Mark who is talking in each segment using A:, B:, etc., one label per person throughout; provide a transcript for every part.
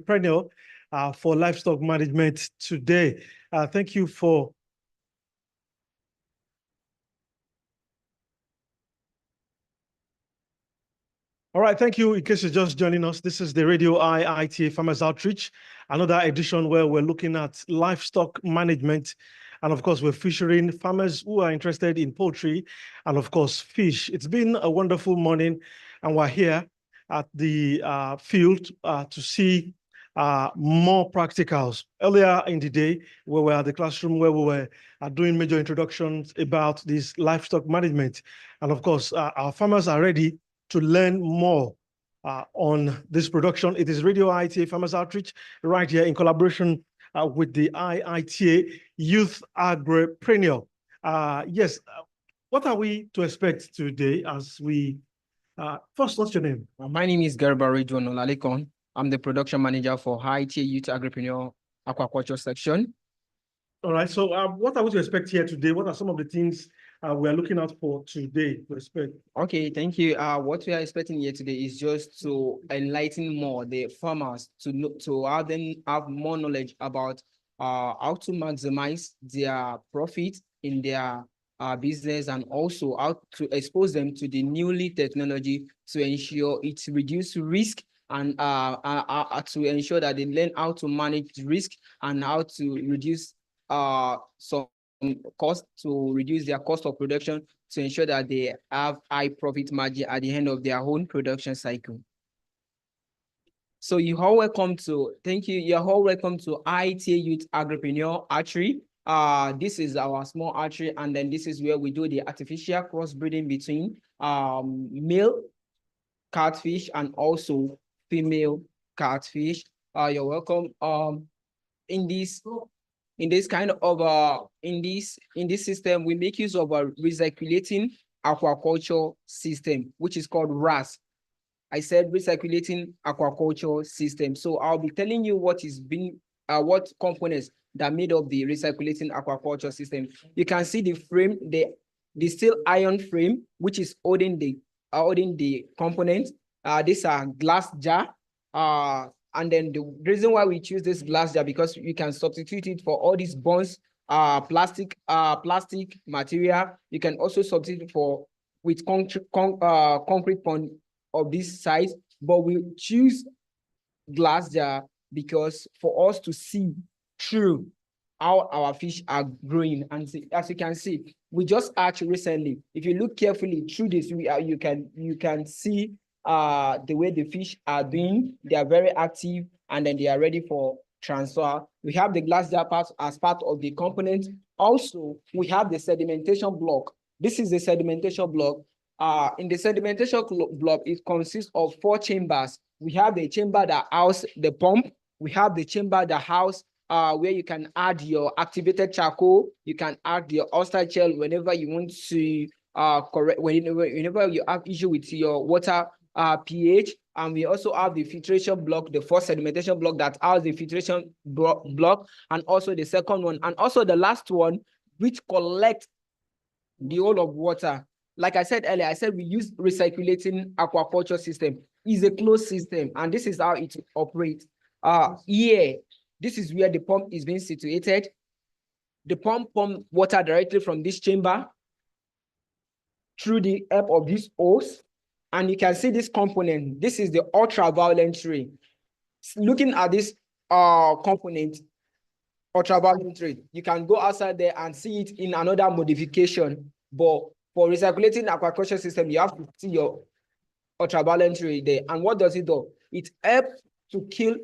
A: agripreneur for livestock management today. Thank you for All right, thank you. In case you're just joining us, this is the Radio IITA Farmers Outreach, another edition where we're looking at livestock management. And of course, we're featuring farmers who are interested in poultry and of course, fish. It's been a wonderful morning and we're here at the field to see more practicals. Earlier in the day, we were at the classroom where we were doing major introductions about this livestock management. And of course, our farmers are ready to learn more on this production. It is Radio IITA Farmers Outreach right here in collaboration with the IITA Youth Agripreneur. Yes, what are we to expect today as we, first, what's your name?
B: My name is Gerber Ridwan Olalekon. I'm the production manager for IITA Youth Agripreneur Aquaculture Section.
A: All right, so what are we to expect here today? What are some of the things we are looking out for today to expect?
B: Okay, thank you. What we are expecting here today is just to enlighten more the farmers to have them have more knowledge about how to maximize their profit in their business, and also how to expose them to the newly technology to ensure it reduces risk, and to ensure that they learn how to manage risk and how to reduce some cost, to reduce their cost of production, to ensure that they have high profit margin at the end of their own production cycle. So you're all welcome to, thank you. You're all welcome to IITA Youth Agripreneur Archery. This is our small archery, and then this is where we do the artificial crossbreeding between male catfish and also female catfish. You're welcome. In this system, we make use of a recirculating aquaculture system, which is called RAS. I said recirculating aquaculture system. So I'll be telling you what components that made up the recirculating aquaculture system. You can see the frame, the steel iron frame, which is holding the components. These are glass jar. And then the reason why we choose this glass jar, because you can substitute it for all these bonds, plastic material. You can also substitute with concrete pond of this size, but we choose glass jar because for us to see through how our fish are growing. And as you can see, we just hatched recently. If you look carefully through this, you can see the way the fish are doing. They are very active, and then they are ready for transfer. We have the glass jar part as part of the component. Also, we have the sedimentation block. This is the sedimentation block. In the sedimentation block, it consists of 4 chambers. We have the chamber that house the pump. We have the chamber that house where you can add your activated charcoal. You can add your oyster shell whenever you want to correct, whenever you have issue with your water pH. And we also have the filtration block, the first sedimentation block that has the filtration block, and also the second one, and also the last one, which collects the whole of water. Like I said earlier, I said we use recirculating aquaculture system. It's a closed system, and this is how it operates. Here, this is where the pump is being situated. The pump pumps water directly from this chamber through the help of this hose. And you can see this component. This is the ultraviolet ray. Looking at this component, ultraviolet ray, you can go outside there and see it in another modification. But for recirculating aquaculture system, you have to see your ultraviolet ray there. And what does it do? It helps to kill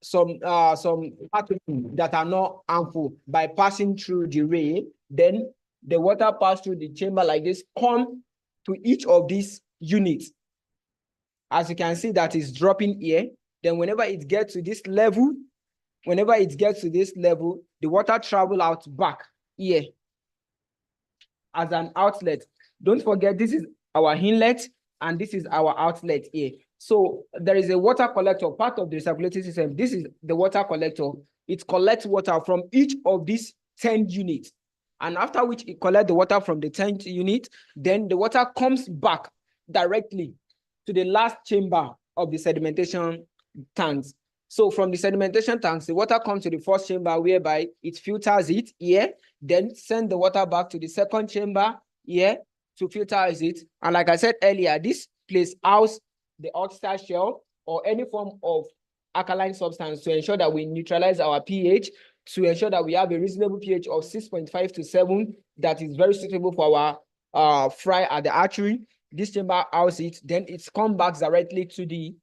B: some pathogens that are not harmful by passing through the ray. Then the water pass through the chamber like this, come to each of these units. As you can see, that is dropping here. Then whenever it gets to this level, the water travel out back here as an outlet. Don't forget, this is our inlet and this is our outlet here. So there is a water collector, part of the recirculating system. This is the water collector. It collects water from each of these 10 units. And after which it collects the water from the 10th unit, then the water comes back directly to the last chamber of the sedimentation tanks. So from the sedimentation tanks, the water comes to the first chamber whereby it filters it here, then send the water back to the second chamber here to filter it. And like I said earlier, this place house the oyster shell or any form of alkaline substance to ensure that we neutralize our pH, to ensure that we have a reasonable pH of 6.5 to 7 that is very suitable for our fry at the hatchery. This chamber house it, then it's come back directly to the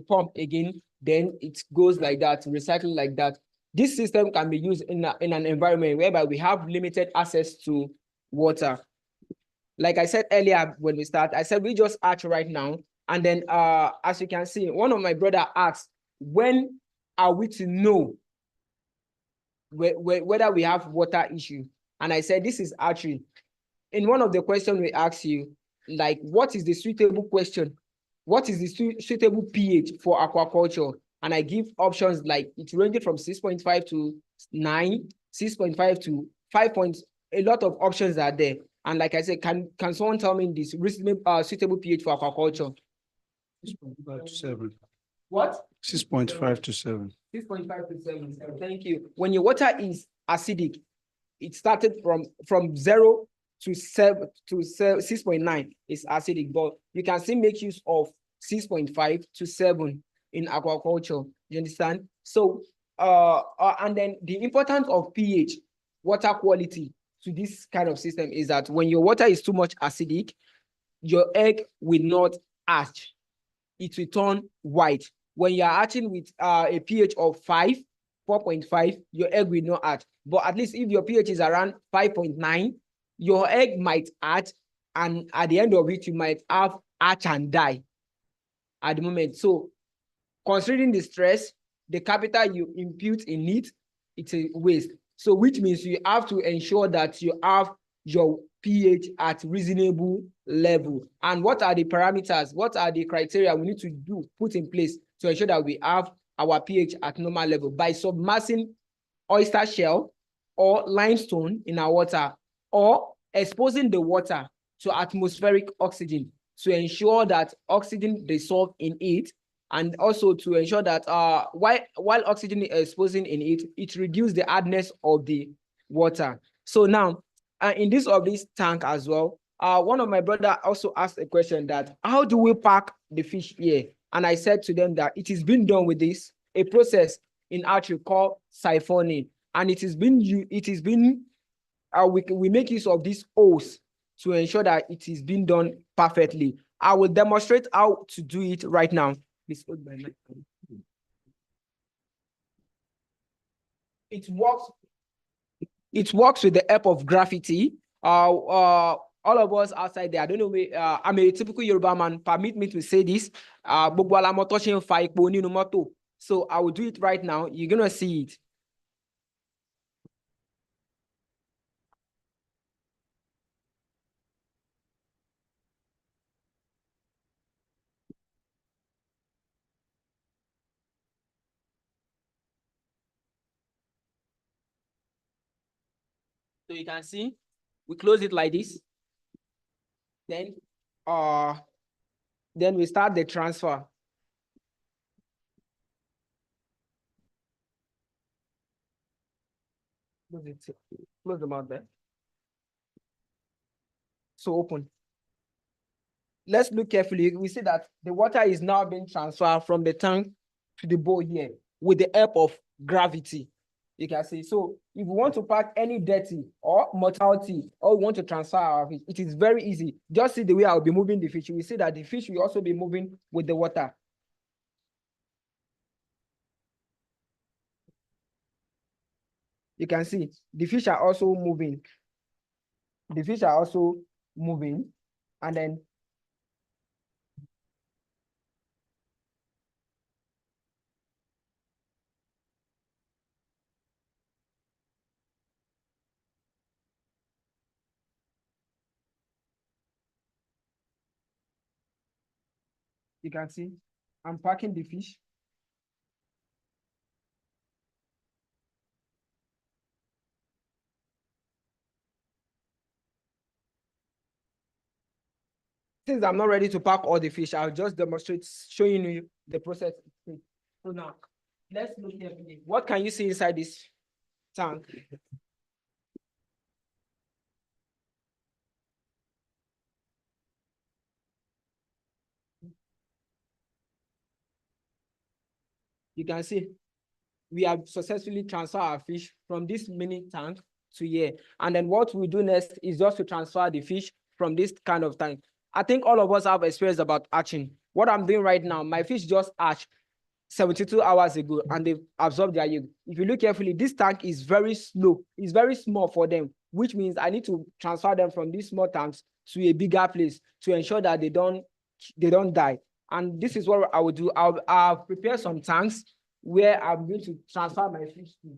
B: pump again, then it goes like that, recycle like that. This system can be used in an environment whereby we have limited access to water. Like I said earlier when we start, I said we just hatch right now. And then as you can see, one of my brother asked, when are we to know whether we have water issue? And I said, this is hatchery. In one of the questions we asked you, like, what is the suitable question? What is the suitable pH for aquaculture? And I give options like it ranges from 6.5 to 9, 6.5 to 5. A lot of options are there. And like I said, can someone tell me this reasonable suitable pH for aquaculture?
C: 6.5 to 7.
B: What?
C: 6.5 to 7.
B: 6.5 to 7. Thank you. When your water is acidic, it started from 0 to 7 to 6.9 is acidic, but you can still make use of 6.5 to 7 in aquaculture. You understand? So and then the importance of pH, water quality to this kind of system is that when your water is too much acidic, your egg will not hatch. It will turn white. When you are hatching with a pH of 5, 4.5, your egg will not hatch. But at least if your pH is around 5.9, your egg might hatch, and at the end of it, you might have hatch and die at the moment. So considering the stress, the capital you impute in it, it's a waste. So which means you have to ensure that you have your pH at reasonable level. And what are the parameters? What are the criteria we need to put in place to ensure that we have our pH at normal level? By submersing oyster shell or limestone in our water, or exposing the water to atmospheric oxygen to ensure that oxygen dissolves in it, and also to ensure that while oxygen is exposing in it, it reduces the hardness of the water. So now, in this tank as well, one of my brother also asked a question that, how do we pack the fish here? And I said to them that it is being done with a process in hatchery called siphoning. And we make use of these holes to ensure that it is being done perfectly. I will demonstrate how to do it right now. Please hold my mic. It works with the help of gravity. All of us outside there, I don't know, I'm a typical Yoruba man, permit me to say this. So I will do it right now. You're gonna see it. So you can see, we close it like this. Then we start the transfer. Close the mouth there. So open. Let's look carefully. We see that the water is now being transferred from the tank to the bowl here with the help of gravity. You can see. So if we want to pack any dirty or mortality, or we want to transfer our fish, it is very easy. Just see the way I'll be moving the fish. We see that the fish will also be moving with the water. You can see the fish are also moving. The fish are also moving, and then you can see I'm packing the fish. Since I'm not ready to pack all the fish, I'll just demonstrate showing you the process. So now, let's look here. What can you see inside this tank? You can see we have successfully transferred our fish from this mini tank to here. And then what we do next is just to transfer the fish from this kind of tank. I think all of us have experience about hatching. What I'm doing right now, my fish just hatched 72 hours ago and they've absorbed their egg. If you look carefully, this tank is very slow. It's very small for them, which means I need to transfer them from these small tanks to a bigger place to ensure that they don't die. And this is what I will do. I'll prepare some tanks where I'm going to transfer my fish to.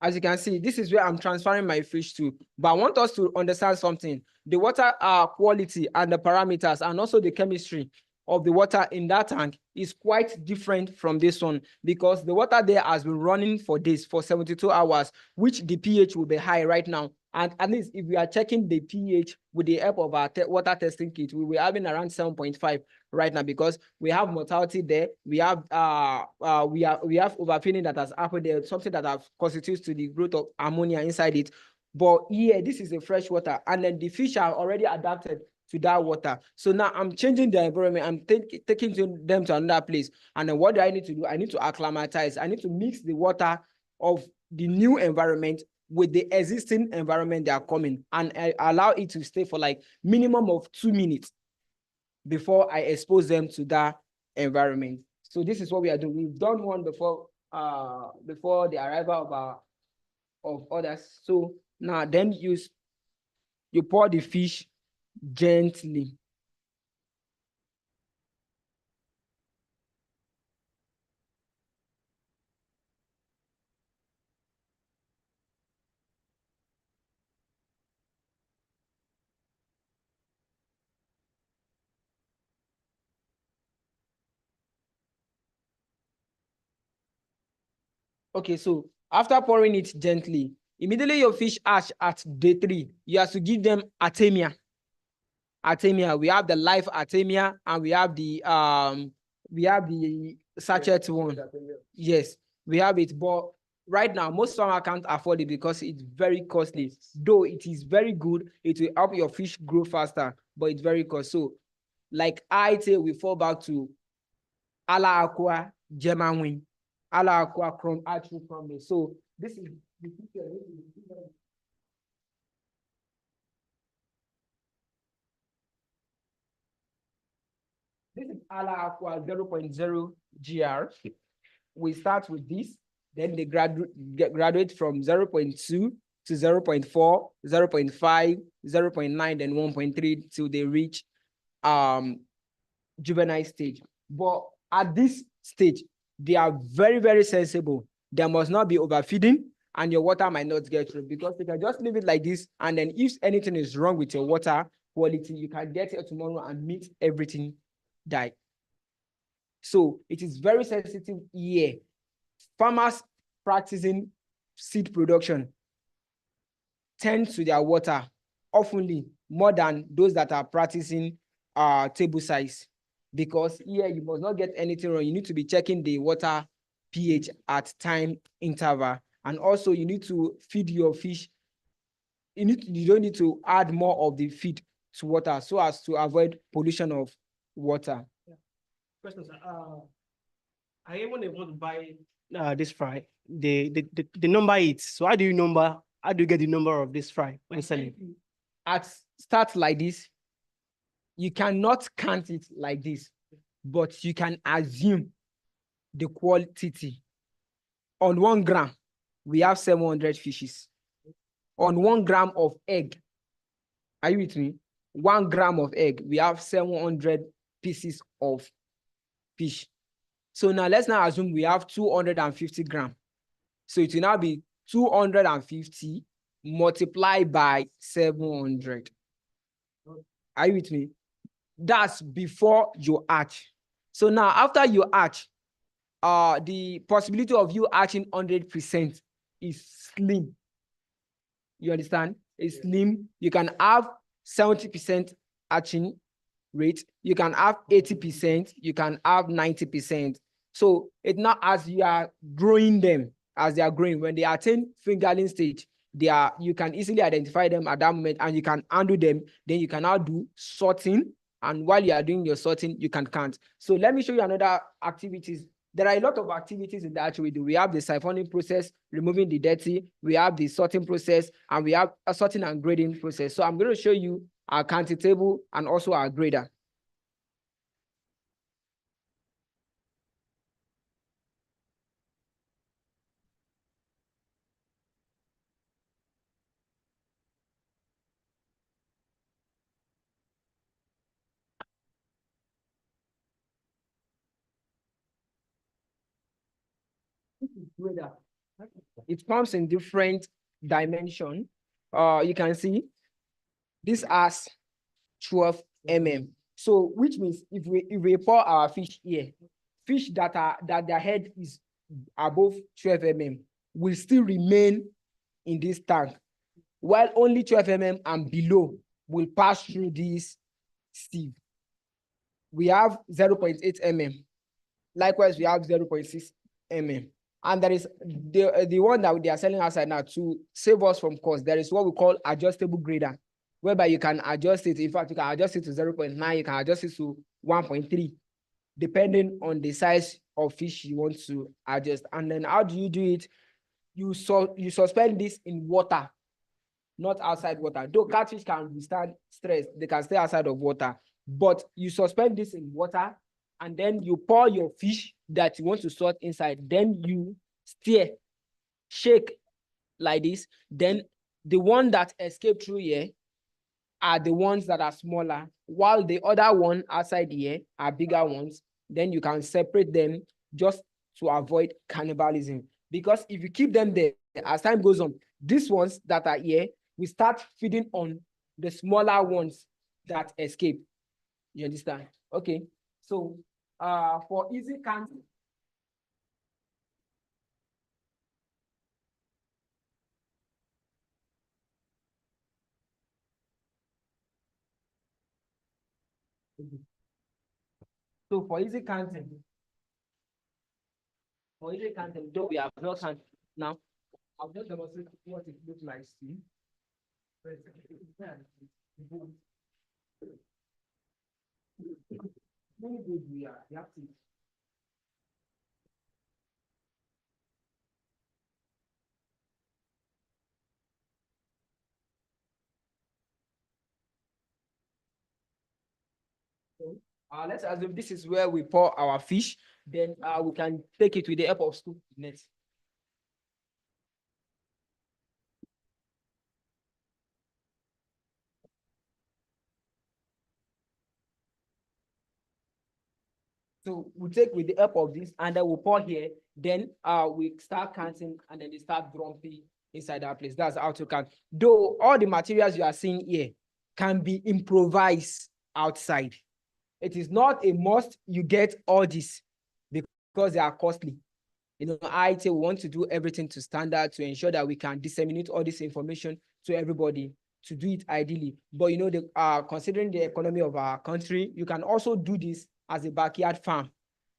B: As you can see, this is where I'm transferring my fish to. But I want us to understand something. The water quality and the parameters and also the chemistry of the water in that tank is quite different from this one because the water there has been running for days, for 72 hours, which the pH will be high right now. And at least if we are checking the pH with the help of our water testing kit, we will having around 7.5 right now because we have mortality there. We have overfeeding that has happened there, something that constitutes to the growth of ammonia inside it. But here, this is a fresh water, and then the fish are already adapted to that water. So now I'm changing the environment. I'm taking them to another place. And then what do I need to do? I need to acclimatize. I need to mix the water of the new environment with the existing environment they are coming and allow it to stay for like minimum of 2 minutes before I expose them to that environment. So this is what we are doing. We've done one before the arrival of others. So now then you pour the fish gently. Okay, so after pouring it gently, immediately your fish hatch at day 3, you have to give them Artemia. Artemia, we have the live Artemia and we have the sachet one. Yes, we have it, but right now most farmers can't afford it because it's very costly. Though it is very good, it will help your fish grow faster, but it's very costly. So, like I say, we fall back to Ala Aqua Gemawin, Ala Aqua Chrome Archery Chrome. So this is the picture. This is Ala Aqua 0.0 GR. We start with this, then they graduate from 0.2 to 0.4, 0.5, 0.9, then 1.3 till they reach juvenile stage. But at this stage, they are very, very sensible. There must not be overfeeding and your water might not get through because you can just leave it like this. And then if anything is wrong with your water quality, you can get here tomorrow and meet everything die. So it is very sensitive here. Farmers practicing seed production tend to their water oftenly more than those that are practicing table size, because here you must not get anything wrong. You need to be checking the water pH at time interval, and also you need to feed your fish. You don't need to add more of the feed to water so as to avoid pollution of water.
A: Question, sir. I even able to buy this fry. The number it. So how do you get the number of this fry when selling?
B: At start like this, you cannot count it like this, but you can assume the quantity. On 1 gram, we have 700 fishes. On 1 gram of egg, are you with me? 1 gram of egg, we have 700 pieces of fish. So now let's now assume we have 250 grams. So it will now be 250 multiplied by 700. Are you with me? That's before you hatch. So now after you hatch, the possibility of you hatching 100% is slim. You understand? It's slim. You can have 70% hatching rate. You can have 80%. You can have 90%. So it's not as you are growing them, as they are growing. When they attain fingerling stage, you can easily identify them at that moment and you can handle them. Then you can now do sorting. And while you are doing your sorting, you can count. So let me show you another activities. There are a lot of activities in that we do. We have the siphoning process, removing the dirty. We have the sorting process, and we have a sorting and grading process. So I'm going to show you our counting table and also our grader. Grader. It comes in different dimension. You can see this has 12 mm. So which means if we pour our fish here, fish that their head is above 12 mm will still remain in this tank, while only 12 mm and below will pass through this sieve. We have 0.8 mm. Likewise, we have 0.6 mm. And there is the one that they are selling outside now to save us from cost. There is what we call adjustable grader, whereby you can adjust it. In fact, you can adjust it to 0.9, you can adjust it to 1.3, depending on the size of fish you want to adjust. And then how do you do it? You suspend this in water, not outside water. Though catfish can withstand stress, they can stay outside of water. But you suspend this in water, and then you pour your fish that you want to sort inside. Then you stir, shake like this. Then the one that escaped through here are the ones that are smaller, while the other one outside here are bigger ones. Then you can separate them just to avoid cannibalism. Because if you keep them there, as time goes on, these ones that are here will start feeding on the smaller ones that escape. You understand? Okay. So for easy counting, so for easy counting, though we have not counted now, I'll just demonstrate what it looks like. See? Very good, we are. You have to. Let's assume this is where we pour our fish. Then we can take it with the help of scoop net. So we take with the help of this, and then we pour here. Then we start counting, and then they start dumping inside our place. That's how to count. Though all the materials you are seeing here can be improvised outside. It is not a must you get all this because they are costly. You know, we want to do everything to standard to ensure that we can disseminate all this information to everybody, to do it ideally. But you know, considering the economy of our country, you can also do this as a backyard farm,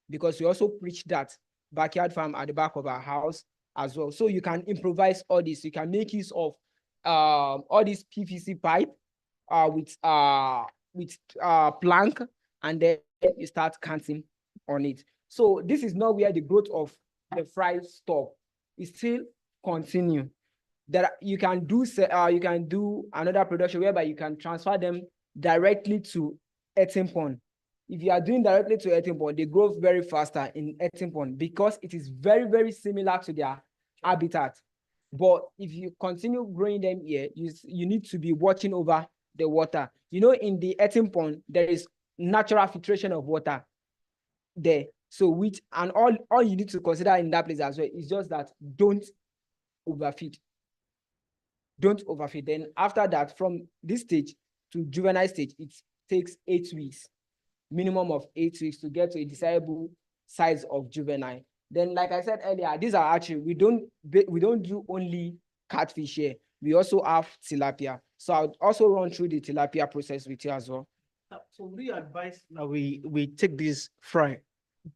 B: because we also preach that backyard farm at the back of our house as well. So you can improvise all this. You can make use of all this PVC pipe with plank, and then you start counting on it. So this is not where the growth of the fry stop. It still continue. You can do another production whereby you can transfer them directly to eating pond. If you are doing directly to eating pond, they grow very faster in eating pond because it is very, very similar to their habitat. But if you continue growing them here, you need to be watching over the water. You know, in the eating pond, there is natural filtration of water there. So all you need to consider in that place as well is just that don't overfeed. Don't overfeed. Then after that, from this stage to juvenile stage, it takes 8 weeks, minimum of 8 weeks to get to a desirable size of juvenile. Then, like I said earlier, these are actually, we don't do only catfish here. We also have tilapia. So I'll also run through the tilapia process with you as well.
D: So do you advise that we take this fry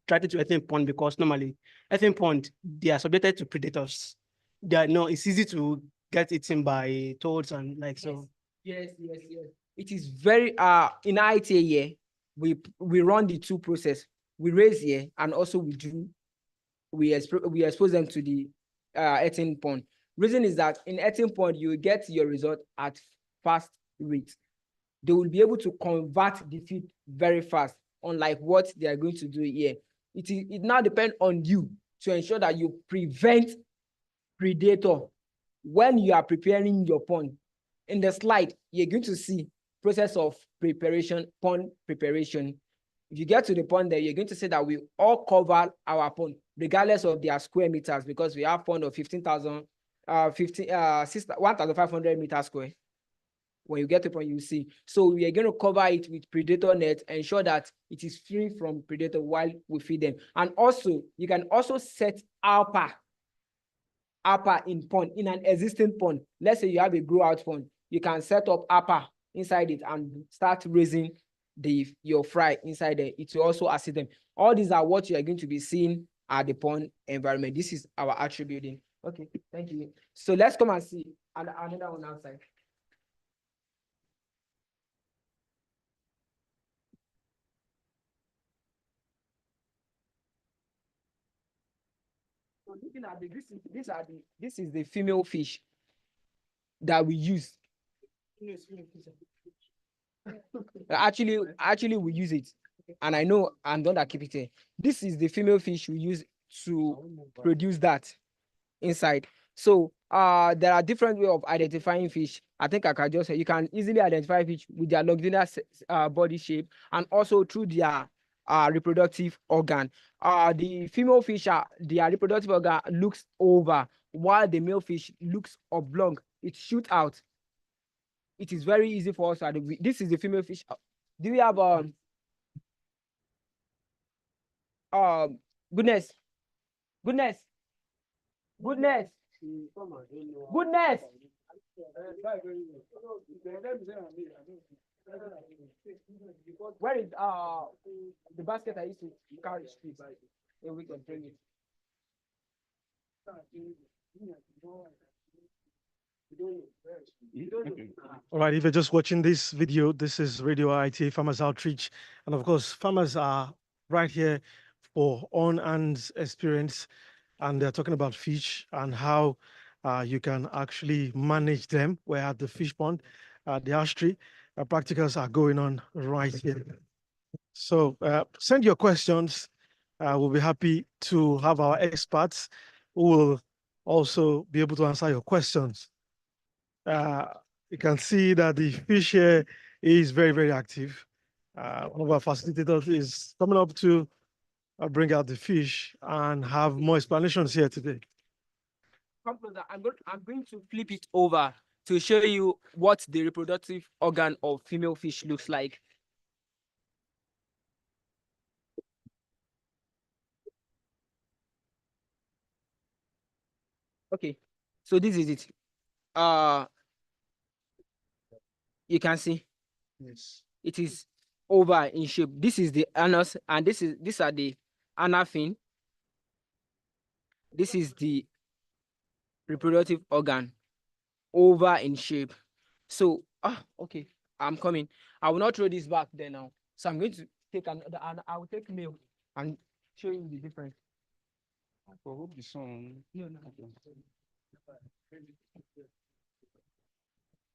D: straight to ethylene pond, because normally ethylene pond, they are subjected to predators. They are no, it's easy to get eaten by toads and like so.
B: Yes. It is very in ITA here, we run the two process. We raise here and also we expose them to the ethylene pond. Reason is that in ethylene pond you get your result at fast rate. They will be able to convert the feed very fast, unlike what they are going to do here. It now depends on you to ensure that you prevent predator when you are preparing your pond. In the slide, you're going to see process of preparation, pond preparation. If you get to the pond there, you're going to see that we all cover our pond, regardless of their square meters, because we have pond of 1,500 meters square. When you get to the point, you see. So we are going to cover it with predator net, ensure that it is free from predator while we feed them. And also, you can also set upper in pond, in an existing pond. Let's say you have a grow out pond. You can set up upper inside it and start raising your fry inside there. It will also assist them. All these are what you are going to be seeing at the pond environment. This is our attributing. Okay, thank you. So let's come and see another one outside. So looking at this is the female fish that we use. Actually, we use it, and I know I'm the one that keep it here. This is the female fish we use to produce that inside. So there are different way of identifying fish. I think I can just say you can easily identify fish with their longitudinal body shape and also through their reproductive organ. The female fish, their reproductive organ looks over, while the male fish looks oblong. It shoots out. It is very easy for us to identify. This is the female fish. Do we have goodness? Goodness. Where is the basket I used to carry? And we can bring it.
A: All right, if you're just watching this video, this is Radio ITA Farmers Outreach. And of course, farmers are right here for on-hand experience. And they're talking about fish and how you can actually manage them. We're at the fish pond, the hatchery. Practicals are going on right here. So send your questions. We'll be happy to have our experts who will also be able to answer your questions. You can see that the fish here is very, very active. One of our facilitators is coming up to bring out the fish and have more explanations here today.
B: Come closer. I'm going to flip it over to show you what the reproductive organ of female fish looks like. Okay, so this is it. You can see.
A: Yes.
B: It is oval in shape. This is the anus, and these are the anal fin. This is the reproductive organ, oval in shape. So okay, I'm coming. I will not throw this back there now. So I'm going to take another, and I will take male and show you the difference.
C: For the song.
B: No.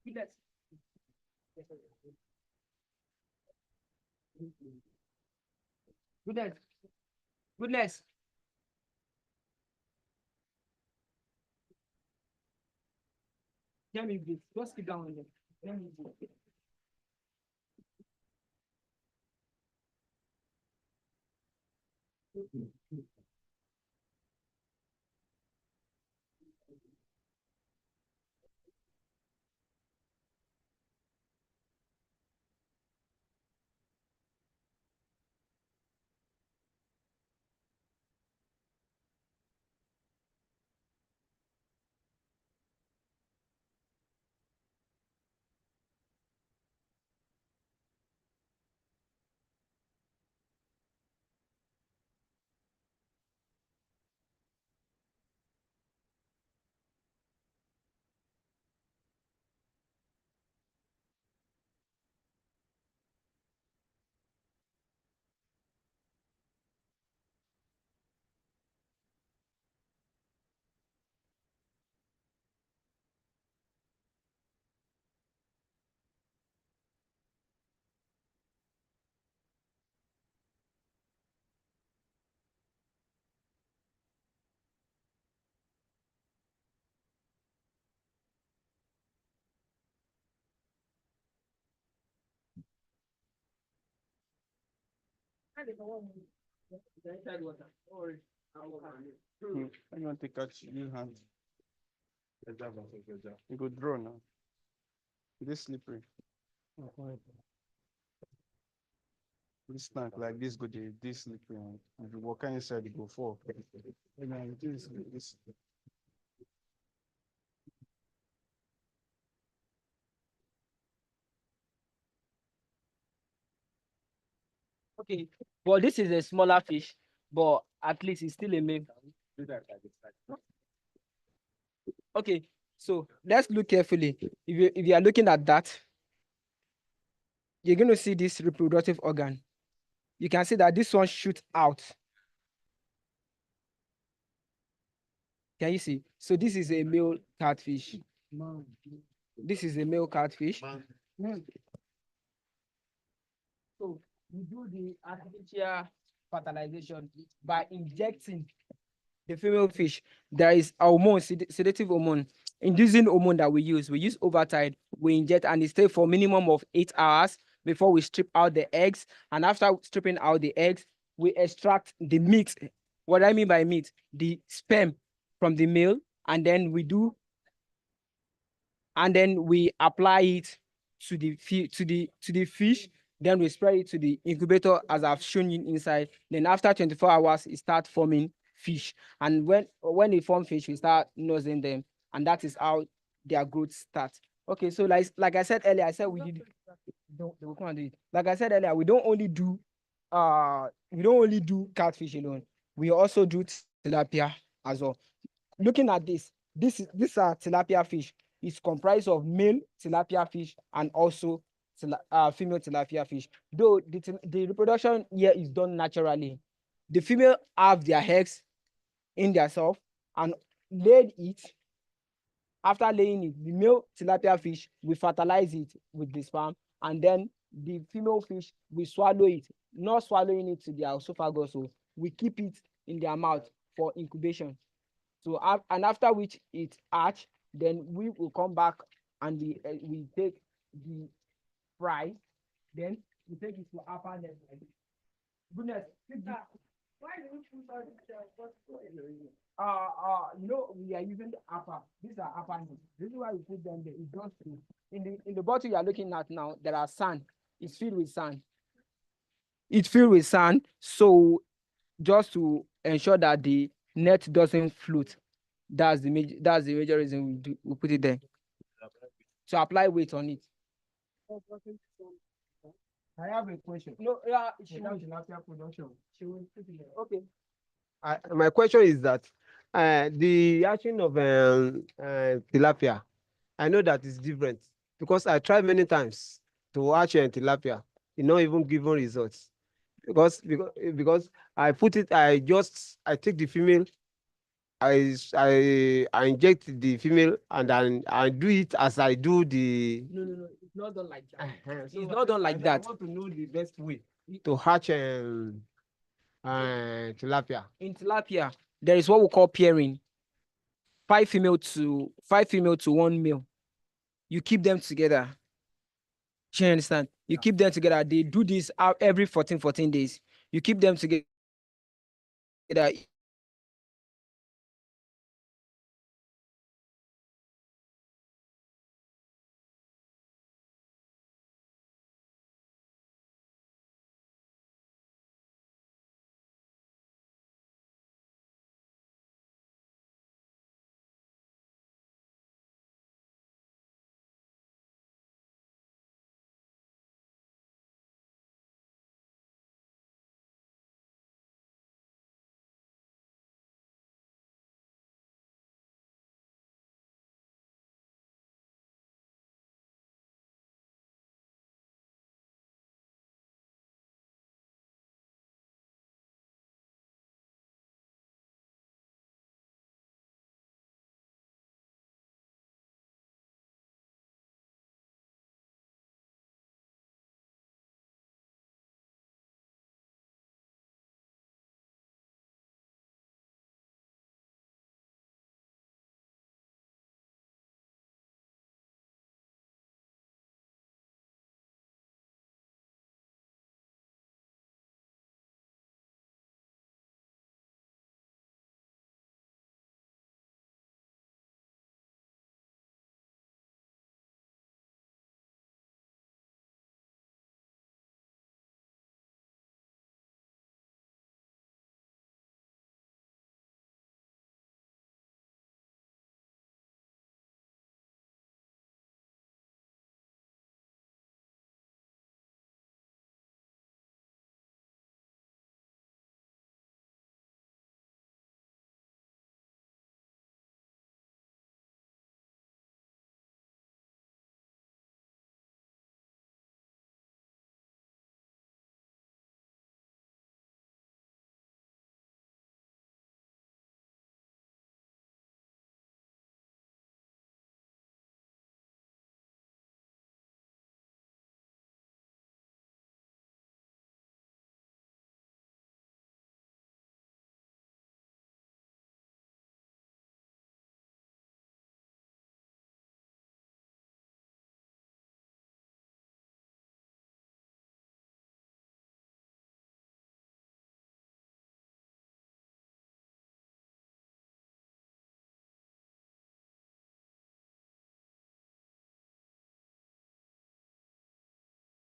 B: Goodness. Goodness. Let me breathe. Just keep down on them. Let me breathe.
C: I want to catch your hand. You go draw now. This slippery. This tank like this go this slippery. And if you walk inside, you go fall. And then this.
B: Okay, but this is a smaller fish, but at least it's still a male. Okay, so let's look carefully. If you are looking at that, you're going to see this reproductive organ. You can see that this one shoots out. Can you see? So this is a male catfish. This is a male catfish. So we do the artificial fertilization by injecting the female fish. There is a hormone, sedative hormone, inducing hormone that we use. We use overtide. We inject and it stays for minimum of 8 hours before we strip out the eggs. And after stripping out the eggs, we extract the meat. What I mean by meat, the sperm from the male, and then we apply it to the fish. Then we spread it to the incubator as I've shown you inside. Then after 24 hours, it starts forming fish. And when they form fish, we start nursing them, and that is how their growth starts. Okay, so like I said earlier, I said we did. Like I said earlier, we don't only do catfish alone. We also do tilapia as well. Looking at these are tilapia fish. It's comprised of male tilapia fish and also female tilapia fish. Though the reproduction here is done naturally. The female have their eggs in their self and laid it. After laying it, the male tilapia fish will fertilize it with the sperm, and then the female fish will swallow it, not swallowing it to their esophagus. So we keep it in their mouth for incubation. So and after which it hatch, then we will come back and we take the fry, then we take it to upper level. Goodness, why do you put all this? We are using the upper. These are upper net. This is why we put them there. It goes through. In the bottle you are looking at now, there are sand. It's filled with sand. It's filled with sand. So just to ensure that the net doesn't float. That's the major reason we put it there. To apply weight on it. I have a question. No, yeah, she will production. She will put it there. Okay.
E: My question is that the hatching of tilapia, I know that it's different because I tried many times to hatch tilapia. It not even given results because I put it. I take the female. I inject the female and then I do it as I do the.
B: No. It's not done like that.
E: So
B: It's not done like that.
E: I want to know the best way to hatch tilapia.
B: In tilapia, there is what we call pairing. 5 female to 1 male. You keep them together. Do you understand? You keep them together. They do this every 14 days. You keep them together.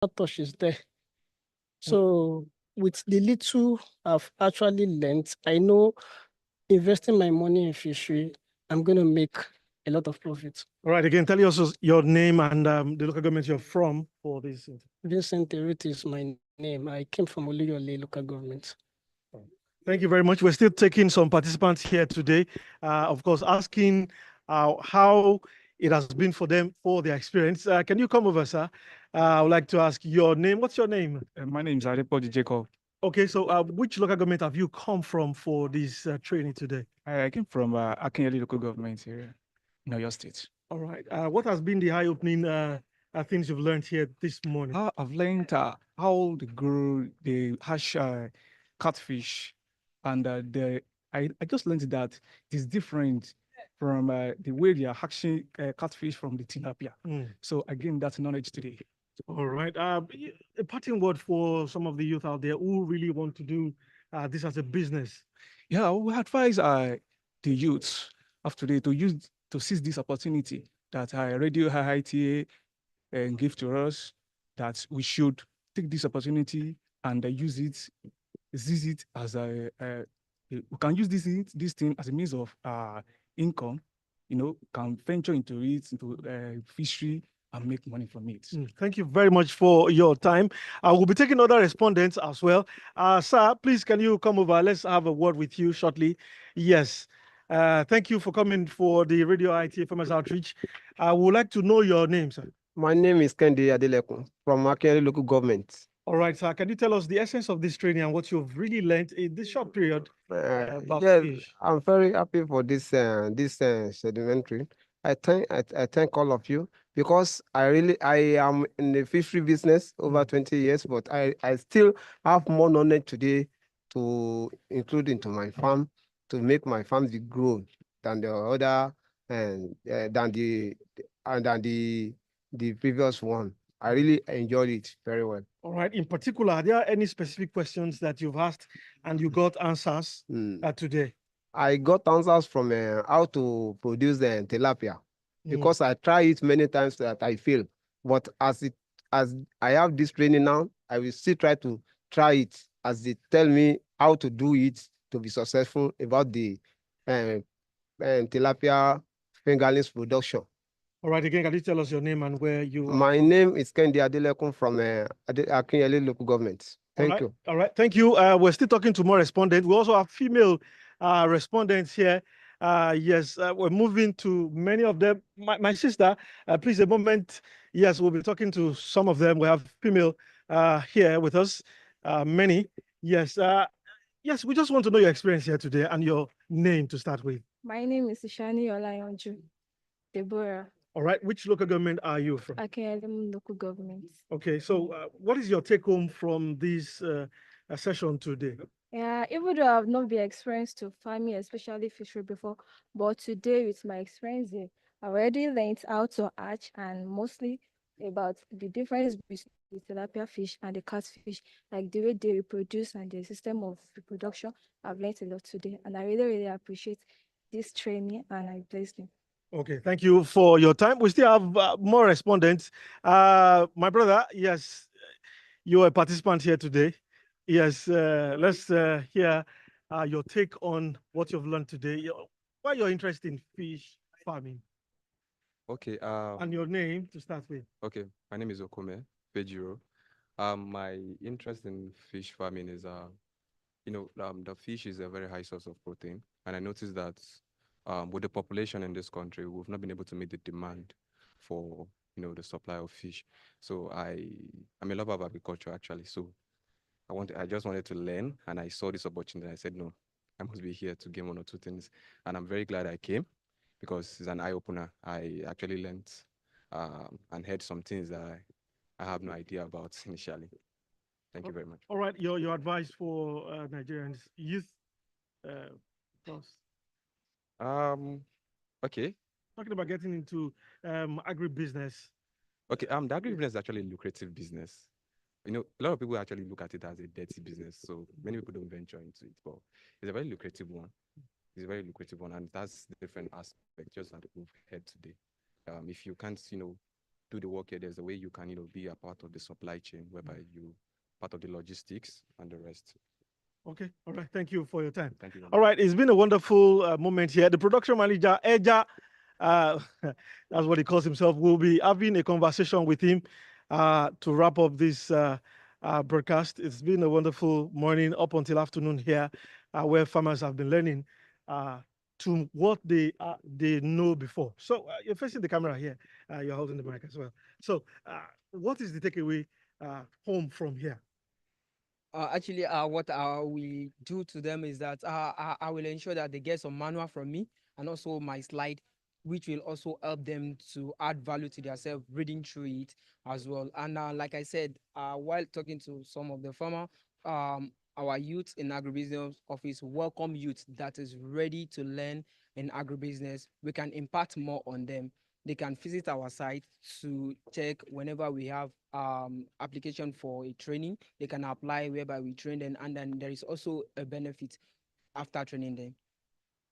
F: touch is there. So with the little I've actually learned, I know investing my money in fishery, I'm going to make a lot of profit.
A: All right, again, tell us your name and the local government you're from for this.
F: Vincent Derrit is my name. I came from Oluyole local government.
A: Thank you very much. We're still taking some participants here today, of course, asking how it has been for them for their experience. Can you come over, sir? I would like to ask your name. What's your name?
G: My name is Adepoji Jacob.
A: Okay, so which local government have you come from for this training today?
G: I came from Akinyele local government here in Oyo State.
A: All right. What has been the eye-opening things you've learned here this morning?
G: I've learned how to grow the hash catfish, and I just learned that it is different from the way they are hatching catfish from the tilapia. So I gained that knowledge today.
A: All right. A parting word for some of the youth out there who really want to do this as a business.
G: Yeah, we advise the youths of today to seize this opportunity that Radio IITA give to us, that we should take this opportunity and seize it as we can use this thing as a means of income. Can venture into fishery and make money from it.
A: Thank you very much for your time. We'll be taking other respondents as well. Sir, please, can you come over? Let's have a word with you shortly. Yes. Thank you for coming for the Radio IITA Farmers Outreach. I would like to know your name, sir.
E: My name is Kendi Adelekun from Akinyele local government.
A: All right, sir. Can you tell us the essence of this training and what you've really learned in this short period about fish?
E: I'm very happy for this sedimentary. I thank all of you, because I am in the fishery business over 20 years, but I still have more knowledge today to include into my farm, to make my farm be grown than the other and than the previous one. I really enjoyed it very well.
A: All right. In particular, are there any specific questions that you've asked and you got answers today?
E: I got answers from how to produce the tilapia, because I tried it many times that I failed. But as I have this training now, I will still try it as they tell me how to do it to be successful about the tilapia fingerlings production.
A: All right, again, can you tell us your name and where you are?
E: My name is Kendi Adelekun from Akinyele local government. Thank you.
A: All right, thank you. We're still talking to more respondents. We also have female respondents here. Yes, we're moving to many of them. My sister, please a moment. Yes, we'll be talking to some of them. We have female here with us, many. Yes, yes, we just want to know your experience here today and your name to start with.
H: My name is Ishani Olayonju Deborah.
A: All right, which local government are you from?
H: Akinyele local government.
A: Okay, so what is your take home from this session today?
H: Yeah, even though I've not been experienced to farming, especially fishery before, but today with my experience, I already learned how to hatch and mostly about the difference between the tilapia fish and the catfish, like the way they reproduce and the system of reproduction. I've learned a lot today, and I really, really appreciate this training, and I bless them.
A: Okay, thank you for your time. We still have more respondents. My brother, yes, you're a participant here today. Yes, let's hear your take on what you've learned today. Why you're interested in fish farming?
I: Okay.
A: And your name to start with.
I: Okay, my name is Okome Fejiro. My interest in fish farming is, the fish is a very high source of protein, and I noticed that with the population in this country, we've not been able to meet the demand for the supply of fish. So I'm a lover of agriculture actually. So I just wanted to learn, and I saw this opportunity. I said, no, I must be here to gain one or two things, and I'm very glad I came, because it's an eye opener. I actually learned and heard some things that I have no idea about initially. Thank you very much.
A: All right, your advice for Nigerians youth, first.
I: Okay.
A: Talking about getting into agribusiness.
I: Okay. The agribusiness is actually a lucrative business. A lot of people actually look at it as a dirty business, so many people don't venture into it. But it's a very lucrative one. It's a very lucrative one, and that's different aspects just that we've heard today. If you can't, do the work here, there's a way you can, be a part of the supply chain, whereby you part of the logistics and the rest.
A: Okay. All right. Thank you for your time.
I: Thank you very
A: All
I: much.
A: right. It's been a wonderful moment here. The production manager, Eja, that's what he calls himself, will be having a conversation with him to wrap up this broadcast. It's been a wonderful morning up until afternoon here, where farmers have been learning to what they know before. So you're facing the camera here. You're holding the mic as well. So what is the takeaway home from here?
B: Actually, what I will do to them is that I will ensure that they get some manual from me and also my slide, which will also help them to add value to themselves, reading through it as well. And like I said, while talking to some of the farmer, our youth in agribusiness office welcome youth that is ready to learn in agribusiness. We can impart more on them. They can visit our site to check whenever we have application for a training. They can apply whereby we train them, and then there is also a benefit after training them.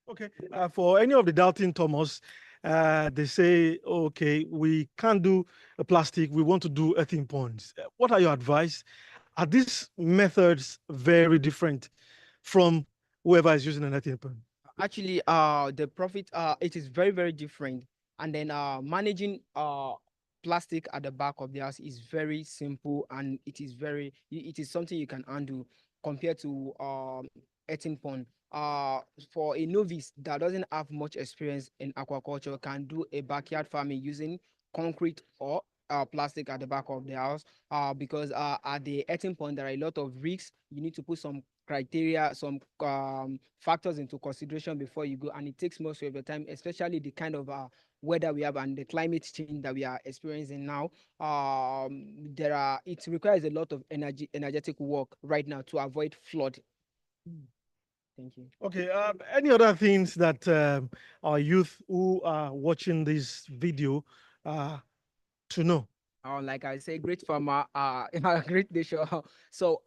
A: Okay. For any of the doubting Thomas, they say, okay, we can't do a plastic. We want to do earthen ponds. What are your advice? Are these methods very different from whoever is using an earthen pond?
B: Actually, the profit, it is very, very different. And then managing plastic at the back of the house is very simple, and it is something you can handle compared to earthen pond. For a novice that doesn't have much experience in aquaculture, can do a backyard farming using concrete or plastic at the back of the house. Because at the earthen pond there are a lot of risks. You need to put some criteria, some factors into consideration before you go, and it takes most of the time, especially the kind of weather we have and the climate change that we are experiencing now. It requires a lot of energetic work right now to avoid flood. Thank you.
A: Okay. Any other things that our youth who are watching this video to know?
B: Like I say, great farmer, a great nation. So,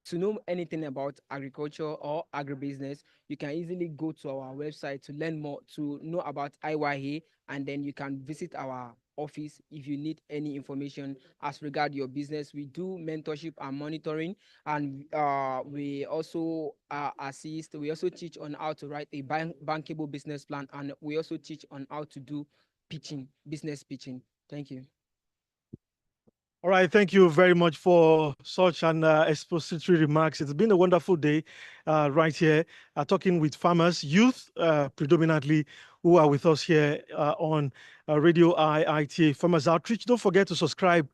B: to know anything about agriculture or agribusiness, you can easily go to our website to learn more, to know about IYA, and then you can visit our office if you need any information as regard your business. We do mentorship and monitoring, and we also assist. We also teach on how to write a bankable business plan, and we also teach on how to do business pitching. Thank you.
A: All right, thank you very much for such an expository remarks. It's been a wonderful day right here, talking with farmers, youth predominantly, who are with us here on Radio IITA Farmers Outreach. Don't forget to subscribe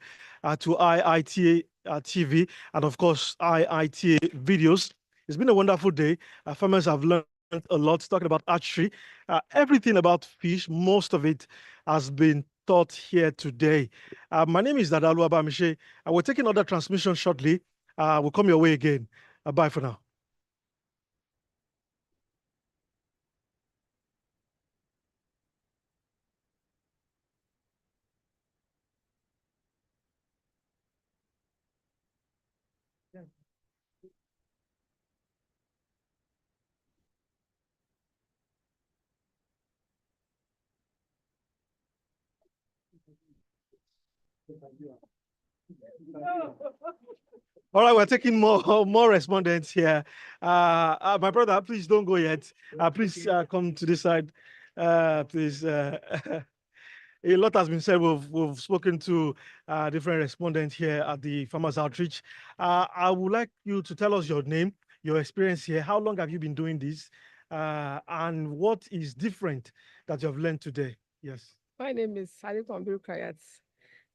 A: to IITA TV and, of course, IITA videos. It's been a wonderful day. Farmers have learned a lot talking about archery, everything about fish. Most of it has been taught here today. My name is Dadalu Abamishe. We're taking other transmission shortly. We'll come your way again. Bye for now. All right, we're taking more respondents here. My brother, please don't go yet. Please come to this side. Please. A lot has been said. We've spoken to different respondents here at the Farmers Outreach. I would like you to tell us your name, your experience here. How long have you been doing this? And what is different that you have learned today? Yes.
J: My name is Sally Kwambiru Kayat.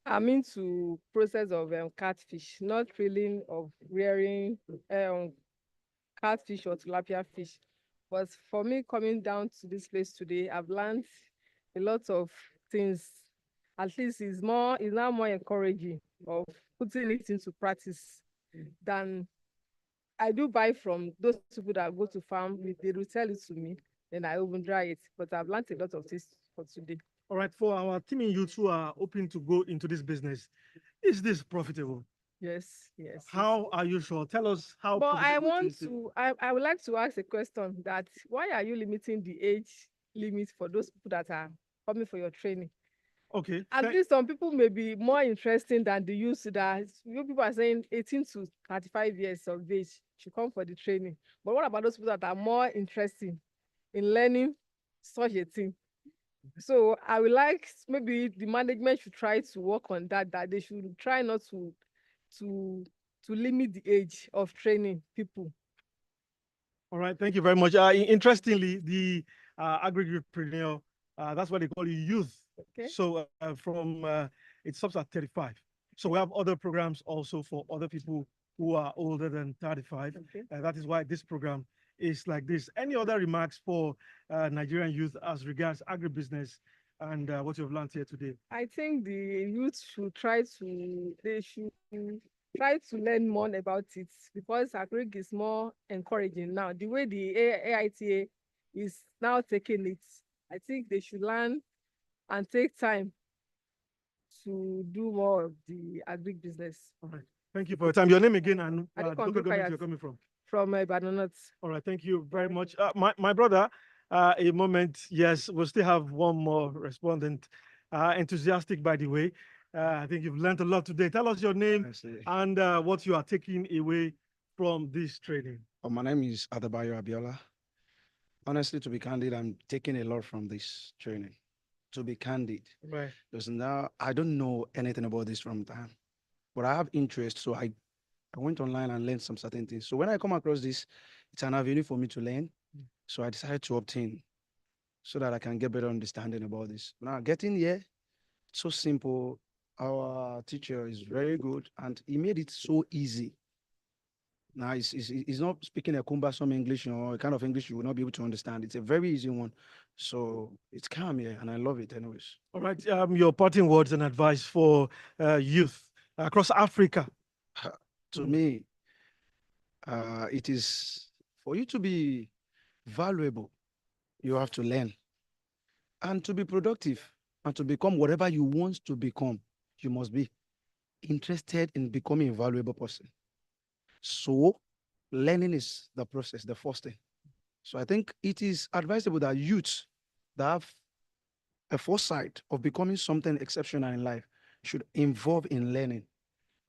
J: I'm into process of catfish, not really of rearing catfish or tilapia fish. But for me, coming down to this place today, I've learned a lot of things. At least it's now more encouraging of putting it into practice than I do buy from those people that go to farm. They will tell it to me, then I even dry it. But I've learned a lot of things for today.
A: All right, for our teaming youths who are hoping to go into this business, is this profitable?
J: Yes, yes.
A: How are you sure? Tell us how.
J: But I would like to ask a question that why are you limiting the age limit for those people that are coming for your training?
A: Okay.
J: At least some people may be more interesting than the youth that you people are saying 18 to 35 years of age should come for the training. But what about those people that are more interested in learning such a thing? So I would like maybe the management should try to work on that they should try not to limit the age of training people.
A: All right, thank you very much. Interestingly, the agripreneur, that's what they call you, youth.
J: Okay.
A: So from it stops at 35. So we have other programs also for other people who are older than 35.
J: Okay.
A: That is why this program is like this. Any other remarks for Nigerian youth as regards agribusiness and what you've learned here today?
J: I think the youth should try to learn more about it because agric is more encouraging now. The way the AITA is now taking it, I think they should learn and take time to do more of the agric business.
A: All right. Thank you for your time. Your name again and
J: I think
A: local government you're coming from.
J: From Ibadan.
A: All right, thank you very much. My brother, a moment, yes, we'll still have one more respondent. Enthusiastic, by the way. I think you've learned a lot today. Tell us your name and what you are taking away from this training.
K: My name is Adebayo Abiola. Honestly, to be candid, I'm taking a lot from this training. To be candid,
A: Right.
K: because now I don't know anything about this from time, but I have interest, so I went online and learned some certain things. So when I come across this, it's an avenue for me to learn. So I decided to opt in so that I can get better understanding about this. Now, getting here, so simple. Our teacher is very good and he made it so easy. Now, he's not speaking a cumbersome English or a kind of English you will not be able to understand. It's a very easy one. So it's calm here and I love it anyways.
A: All right, your parting words and advice for youth across Africa.
K: To me, it is for you to be valuable, you have to learn. And to be productive and to become whatever you want to become, you must be interested in becoming a valuable person. So learning is the process, the first thing. So I think it is advisable that youths that have a foresight of becoming something exceptional in life should involve in learning.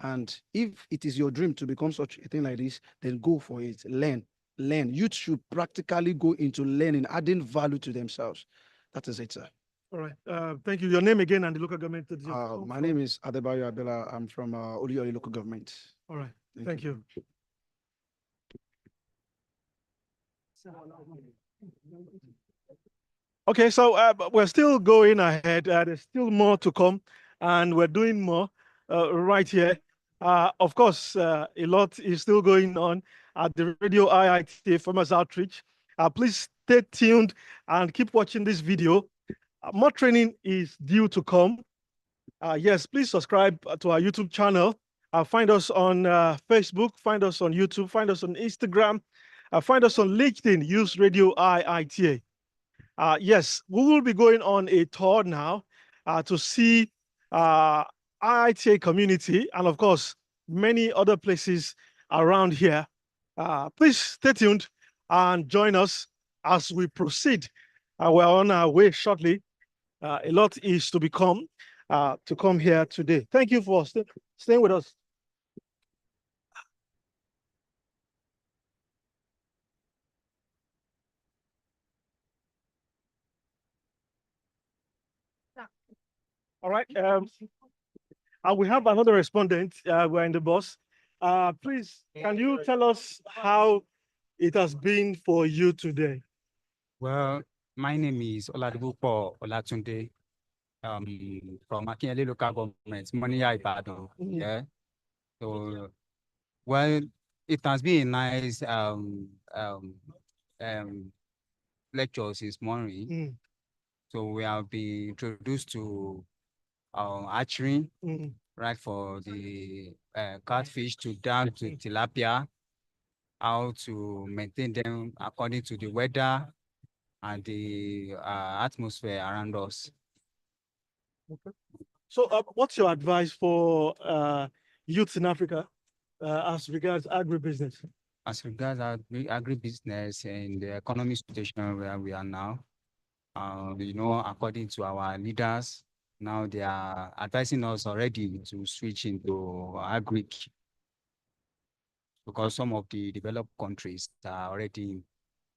K: And if it is your dream to become such a thing like this, then go for it. Learn. Youth should practically go into learning, adding value to themselves. That is it, sir.
A: All right. Thank you. Your name again and the local government.
K: My name is Adebayo Abela. I'm from Oluyole local government.
A: All right. Thank you. Okay, so we're still going ahead. There's still more to come, and we're doing more right here. Of course, a lot is still going on at the Radio IITA Farmers Outreach. Please stay tuned and keep watching this video. More training is due to come. Yes, please subscribe to our YouTube channel. Find us on Facebook, find us on YouTube, find us on Instagram, find us on LinkedIn, use Radio IITA. Yes, we will be going on a tour now to see IITA community and of course, many other places around here. Please stay tuned and join us as we proceed. We're on our way shortly. A lot is to come here today. Thank you for staying with us. All right. We have another respondent. We're in the bus. Please, can you tell us how it has been for you today?
L: Well, my name is Oladipupo Olatunde, from Akinyele local government, Moniya Ibadan. Yeah. So, well, it has been a nice lectures this morning. So we have been introduced to archery, right, for the catfish to down to tilapia, how to maintain them according to the weather and the atmosphere around us.
A: Okay. So what's your advice for youths in Africa as regards agribusiness?
L: As regards agribusiness and the economic situation where we are now, according to our leaders, Now they are advising us already to switch into agric, because some of the developed countries are already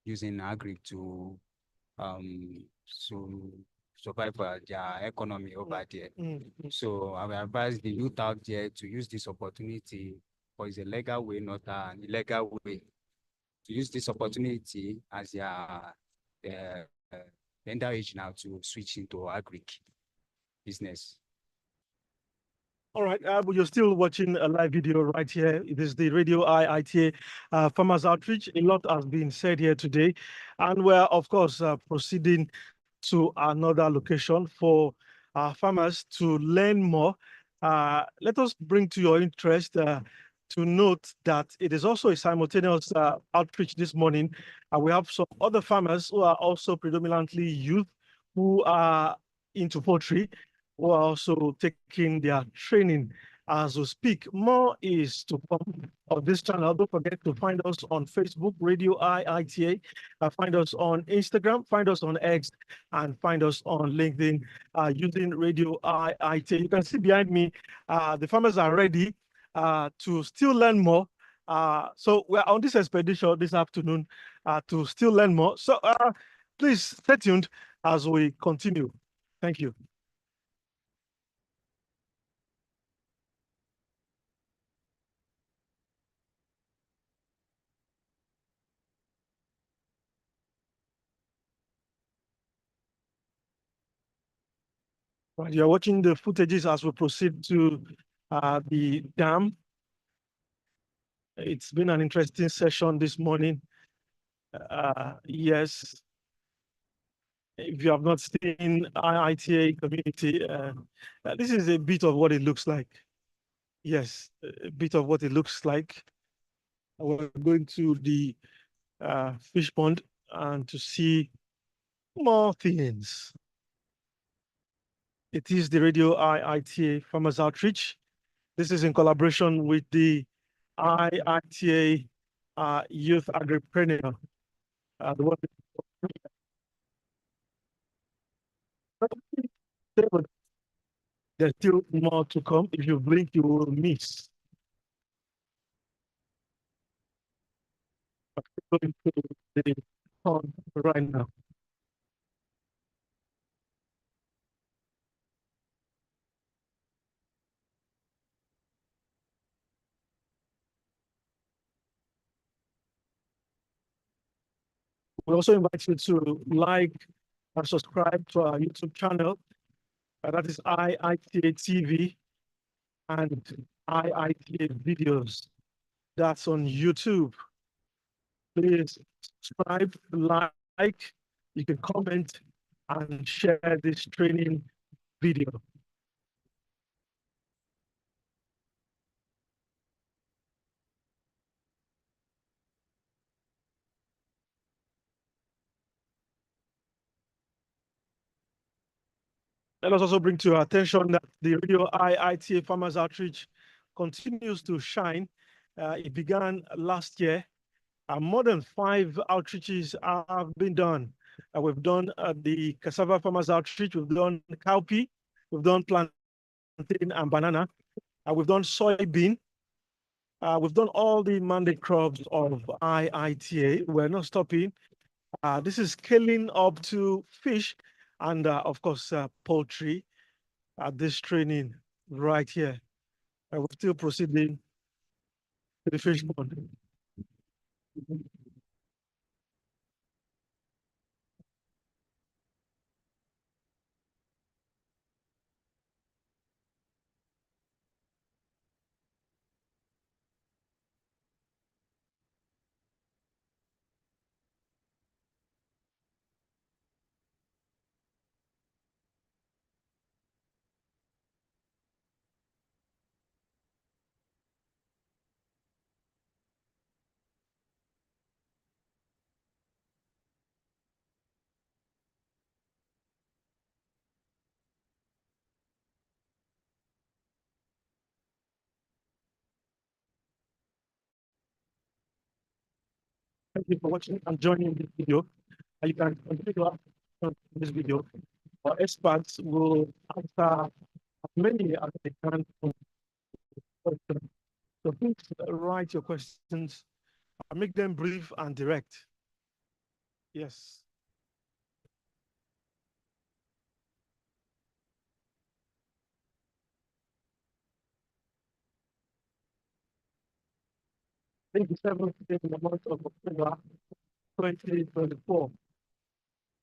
L: using agric to to survive their economy over there. So I will advise the youth out there to use this opportunity, for it's a legal way, not an illegal way, to use this opportunity as their tender age now to switch into agric business.
A: All right, but you're still watching a live video right here. It is the Radio IITA Farmers Outreach. A lot has been said here today, and we're, of course, proceeding to another location for farmers to learn more. Let us bring to your interest to note that it is also a simultaneous outreach this morning. We have some other farmers who are also predominantly youth who are into poultry, who are also taking their training as we speak. More is to come on this channel. Don't forget to find us on Facebook, Radio IITA. Find us on Instagram, find us on X, and find us on LinkedIn using Radio IITA. You can see behind me, the farmers are ready to still learn more. So we're on this expedition this afternoon to still learn more. So please stay tuned as we continue. Thank you. Right, you're watching the footages as we proceed to the dam. It's been an interesting session this morning. Yes, if you have not seen IITA community, this is a bit of what it looks like. Yes, a bit of what it looks like. We're going to the fish pond and to see more things. It is the Radio IITA Farmers Outreach. This is in collaboration with the IITA Youth Agripreneur. The one there's still more to come. If you blink, you will miss. Going to the pond right now. We also invite you to like and subscribe to our YouTube channel. That is IITA TV and IITA videos. That's on YouTube. Please subscribe, like, you can comment and share this training video. Let us also bring to your attention that the Radio IITA Farmers Outreach continues to shine. It began last year. More than 5 outreaches have been done. We've done the cassava farmers outreach, we've done cowpea, we've done plantain and banana, we've done soybean, we've done all the mandate crops of IITA. We're not stopping. This is scaling up to fish and, of course, poultry. This training right here. We're still proceeding to the fish pond. Thank you for watching and joining this video. You can continue to ask this video. Our experts will answer as many as I can. So please write your questions and make them brief and direct. Yes. I think the 7th day in the month of October 2024.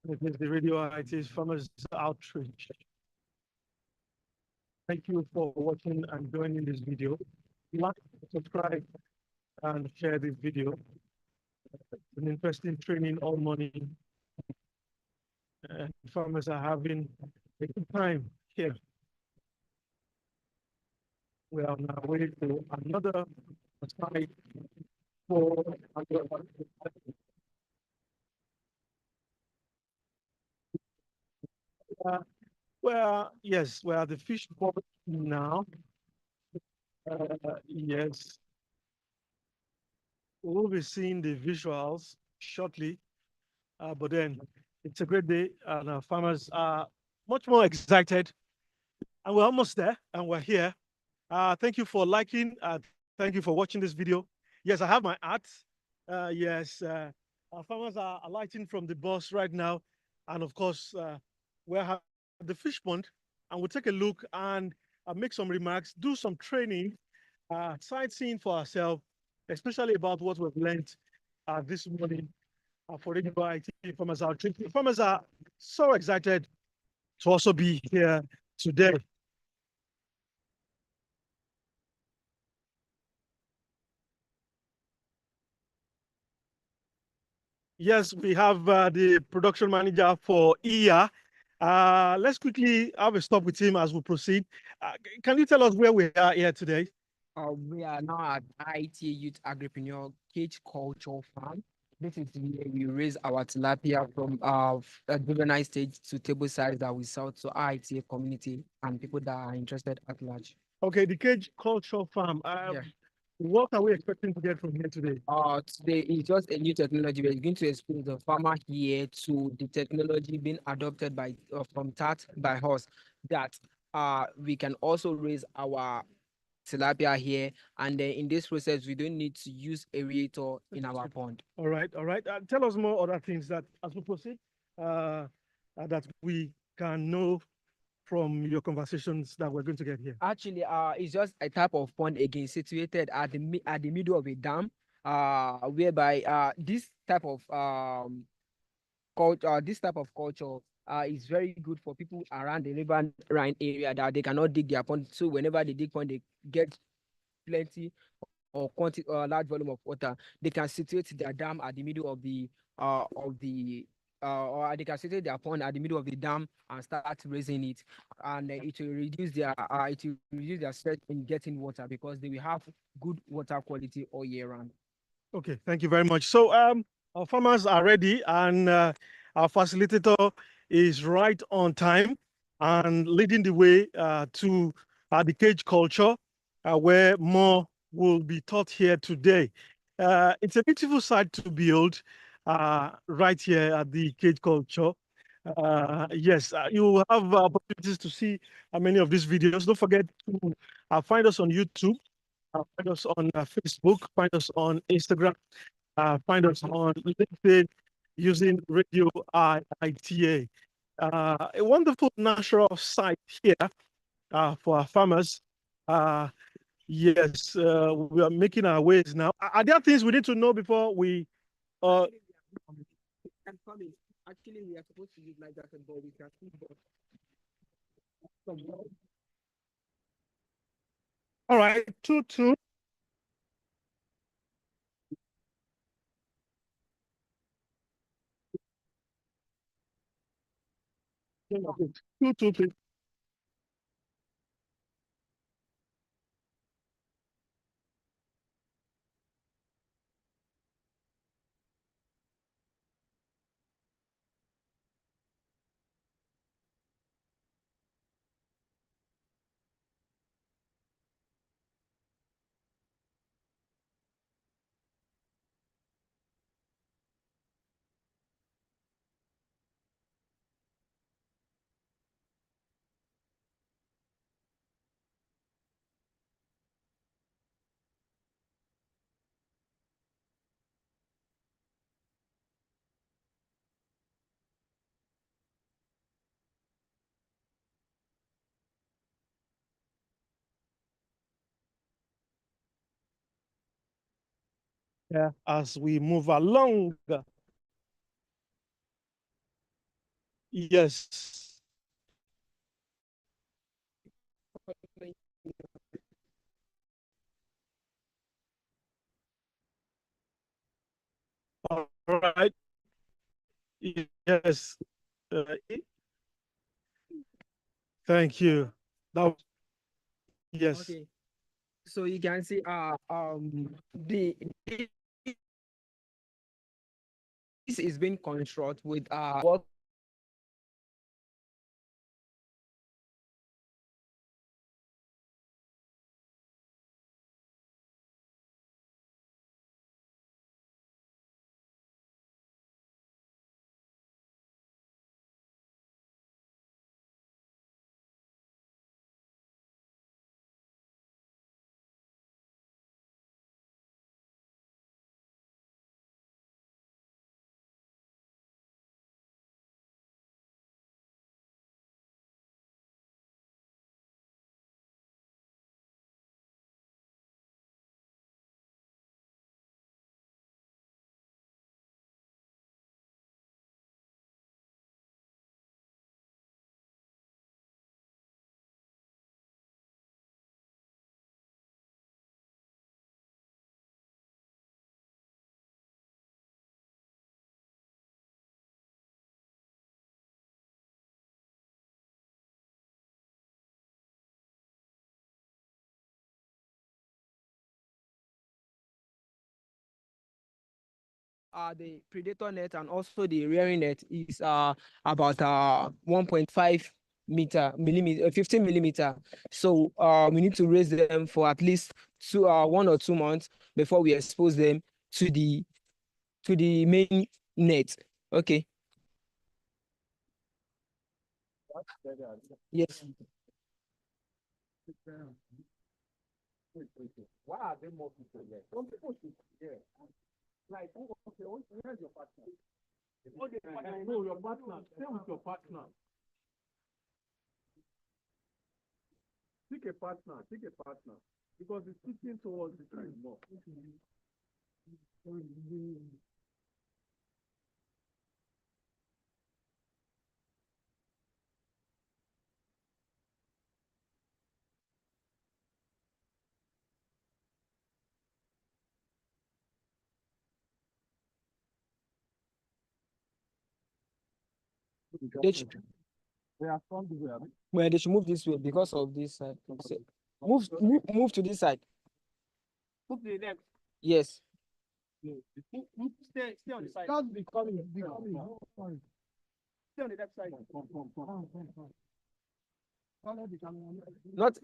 A: It is the radio IT's Farmers Outreach. Thank you for watching and joining this video. Like, subscribe, and share this video. It's an interesting training all morning. Farmers are having a good time here. We are on our way to another site for yes, we are the fish port now. Yes, we'll be seeing the visuals shortly, but then it's a great day, and our farmers are much more excited, and we're almost there, and we're here. Thank you for liking. Thank you for watching this video. Yes, I have my art. Yes, our farmers are alighting from the bus right now, and of course, we're at the fish pond, and we'll take a look and make some remarks, do some training, sightseeing for ourselves, especially about what we've learned this morning for Radio IT Farmers Outreach. The farmers are so excited to also be here today. Yes, we have the production manager for EYA. Let's quickly have a stop with him as we proceed. Can you tell us where we are here today?
B: We are now at IT Youth Agripreneur Cage Culture Farm. This is where we raise our tilapia from a juvenile stage to table size that we sell to our ITA community and people that are interested at large.
A: Okay, the Cage Culture Farm.
B: Yeah.
A: What are we expecting to get from here today?
B: Today is just a new technology. We're going to expose the farmer here to the technology being adopted by from TAT by us, that we can also raise our tilapia here, and then in this process we don't need to use aerator in our pond.
A: All right, all right. Tell us more other things that as we proceed, that we can know from your conversations that we're going to get here.
B: Actually, it's just a type of pond again situated at the middle of a dam, whereby this type of culture is very good for people around the river Rhine area that they cannot dig their pond. So whenever they dig pond, they get plenty or quantity or large volume of water. They can situate their dam at the middle of the or they can situate their pond at the middle of the dam and start raising it, and it will reduce their stress in getting water because they will have good water quality all year round.
A: Okay, thank you very much. So our farmers are ready, and our facilitator is right on time and leading the way to the cage culture, where more will be taught here today. It's a beautiful sight to behold right here at the cage culture. Yes, you will have opportunities to see many of these videos. Don't forget to find us on YouTube, find us on Facebook, find us on Instagram, find us on LinkedIn using Radio IITA. A wonderful natural site here for our farmers. Yes, we are making our ways now. Are there things we need to know before we?
B: Actually, we are supposed to use like that, but we can see.
A: All right, 2-2. Two, two, three. as we move along. Yes. All right. Yes. Uh, Thank you. That, yes.
B: Okay. So you can see the this is being constructed with what the predator net and also the rearing net is about 1.5 millimeter 15 millimeter. So we need to raise them for at least 1 or 2 months before we expose them to the main net. Okay. Yes.
C: Why are there more people there? Some people should yeah. Like, okay, where's your partner? Okay, no, your partner. Stay with your partner. Take a partner. Take a partner. Because it's sitting towards the side more.
B: They should, well, they should move this way because of this side. Move to this side.
D: Move to the left.
B: Yes.
D: Stay on the side.
C: Just be coming.
D: Stay on the left side.
B: Not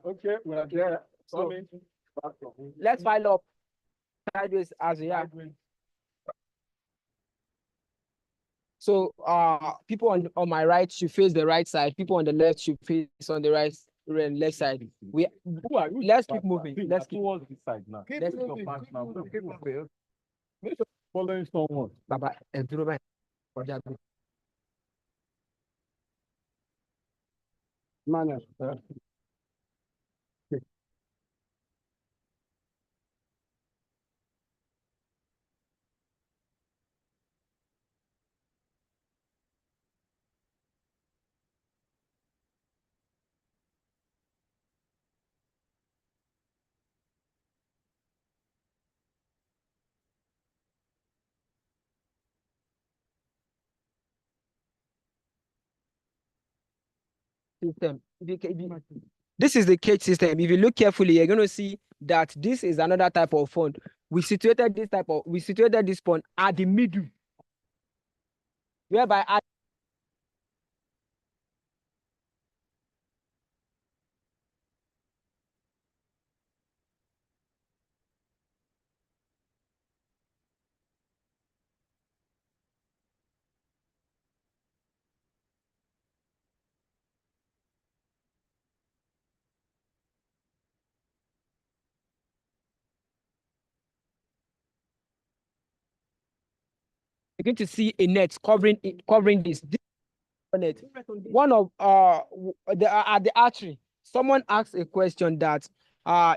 C: Okay, we are there.
B: so let's file up sideways as we are. So people on my right should face the right side. People on the left should face on the left side. Let's keep moving. Let's keep
C: towards this side now.
B: let's
C: Keep your partner. Keep moving. Make sure you're following someone.
B: Baba,
C: Manners.
B: system. This is the cage system. If you look carefully, you're going to see that this is another type of pond. We situated this pond at the middle, whereby you're going to see a net covering this net. One of at the archery, someone asked a question that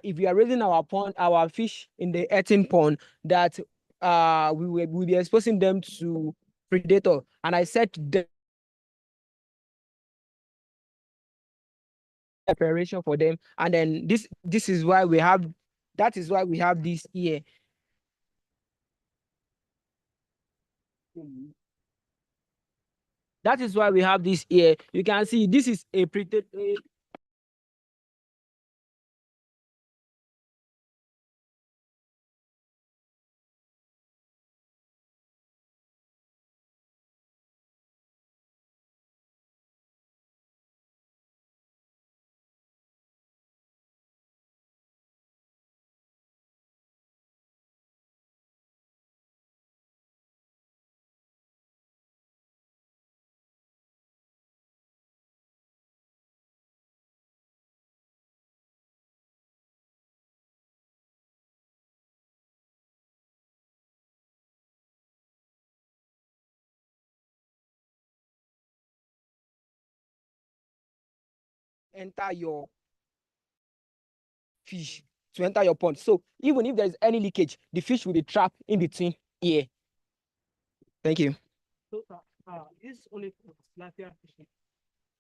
B: if we are raising our fish in the earthen pond, that we will be exposing them to predator, and I said the preparation for them, and then this is why we have this here. That is why we have this here. You can see this is a predator. Enter your fish to enter your pond. So even if there is any leakage, the fish will be trapped in between here. Thank you.
D: So this only for tilapia fishing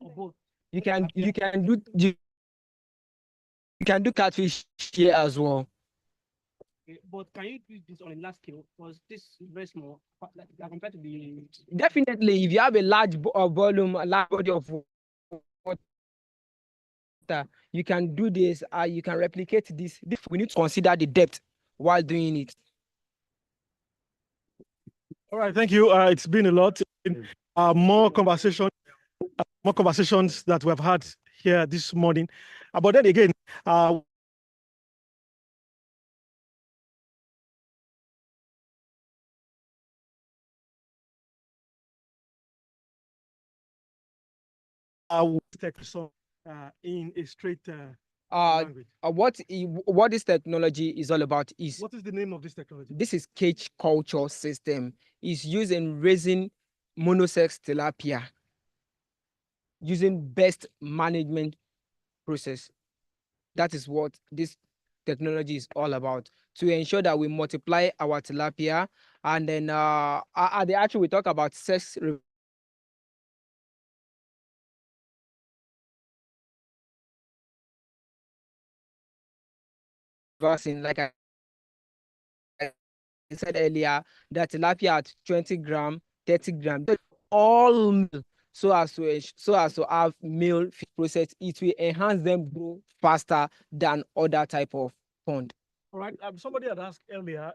D: or both.
B: You can do catfish here as well.
D: Okay, but can you do this on a large scale? Because this is very small, like compared to the.
B: Definitely, if you have a large volume, a large body of water, you can do this. You can replicate this. We need to consider the depth while doing it.
A: All right, thank you. It's been a lot. More conversations that we have had here this morning. But then again, in a straight language.
B: What this technology is all about is,
A: what is the name of this technology?
B: This is cage culture system. It's used in raising monosex tilapia using best management process. That is what this technology is all about, to ensure that we multiply our tilapia. And then at the actual, we talk about sex reversing, like I said earlier, that tilapia at 20 gram, 30 gram, all male, so as to have male fish process. It will enhance them grow faster than other type of pond.
A: All right. Somebody had asked earlier,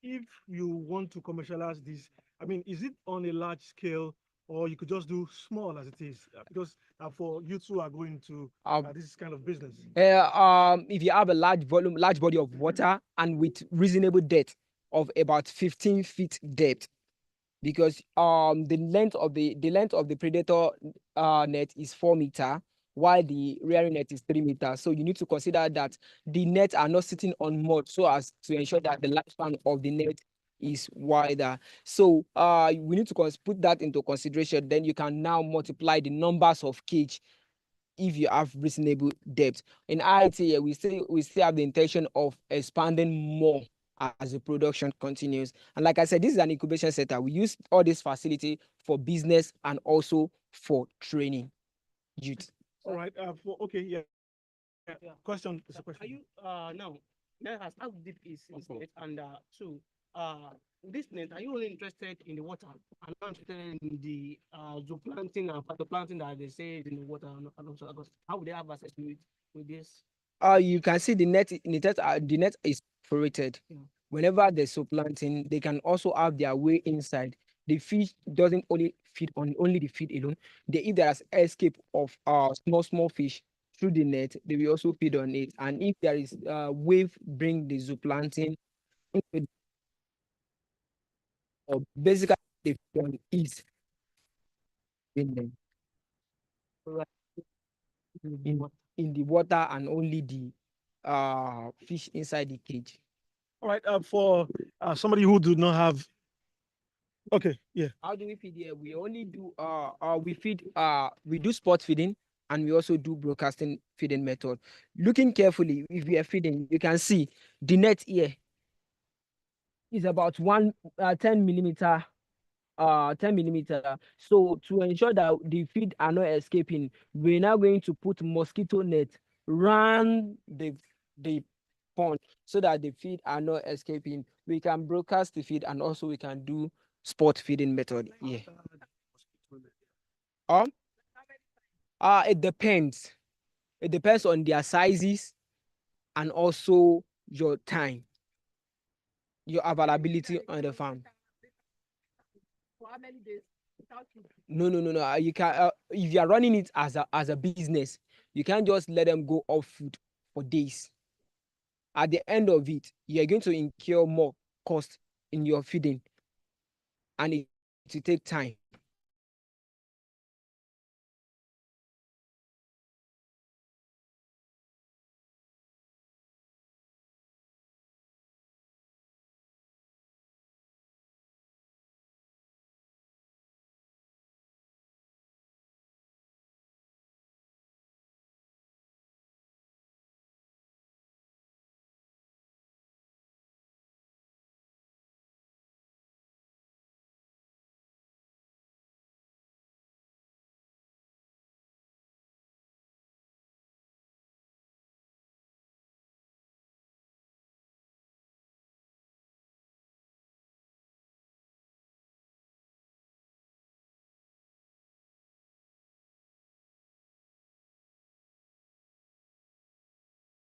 A: if you want to commercialize this, I mean, is it on a large scale, or you could just do small as it is? Because for you two are going to this kind of business.
B: If you have a large body of water, and with reasonable depth of about 15 feet depth, because the length of the predator net is 4 meters, while the rearing net is 3 meters. So you need to consider that the nets are not sitting on mud, so as to ensure that the lifespan of the net is wider. So we need to put that into consideration. Then you can now multiply the numbers of cage if you have reasonable depth. In IIT, we still have the intention of expanding more as the production continues. And like I said, this is an incubation center. We use all this facility for business and also for training youth.
A: All right. Okay. Yeah. Question. Is a question.
D: Are you now? How deep is it? And two, this net, are you only interested in the water and not interested in the zooplankton and phytoplankton that they say is in the water? And also, because how would they have access to it with this?
B: You can see the net, the net is perforated.
D: Yeah.
B: Whenever there's zooplankton, they can also have their way inside. The fish doesn't only feed on only the feed alone. If there is escape of small fish through the net, they will also feed on it. And if there is wave bring the zooplankton into basically they feed on is in them. In the water and only the fish inside the cage.
A: All right. For somebody who do not have. Okay. Yeah.
B: How do we feed here? We only do we feed we do spot feeding and we also do broadcasting feeding method. Looking carefully, if we are feeding, you can see the net here is about 10 millimeter 10 millimeter. So to ensure that the feed are not escaping, we're now going to put mosquito net around the pond so that the feed are not escaping. We can broadcast the feed and also we can do spot feeding method. Yeah. It depends. It depends on their sizes and also your time, your availability on the farm.
J: For how many days?
B: No. You can if you are running it as a business, you can't just let them go off food for days. At the end of it, you are going to incur more cost in your feeding, and it will take time.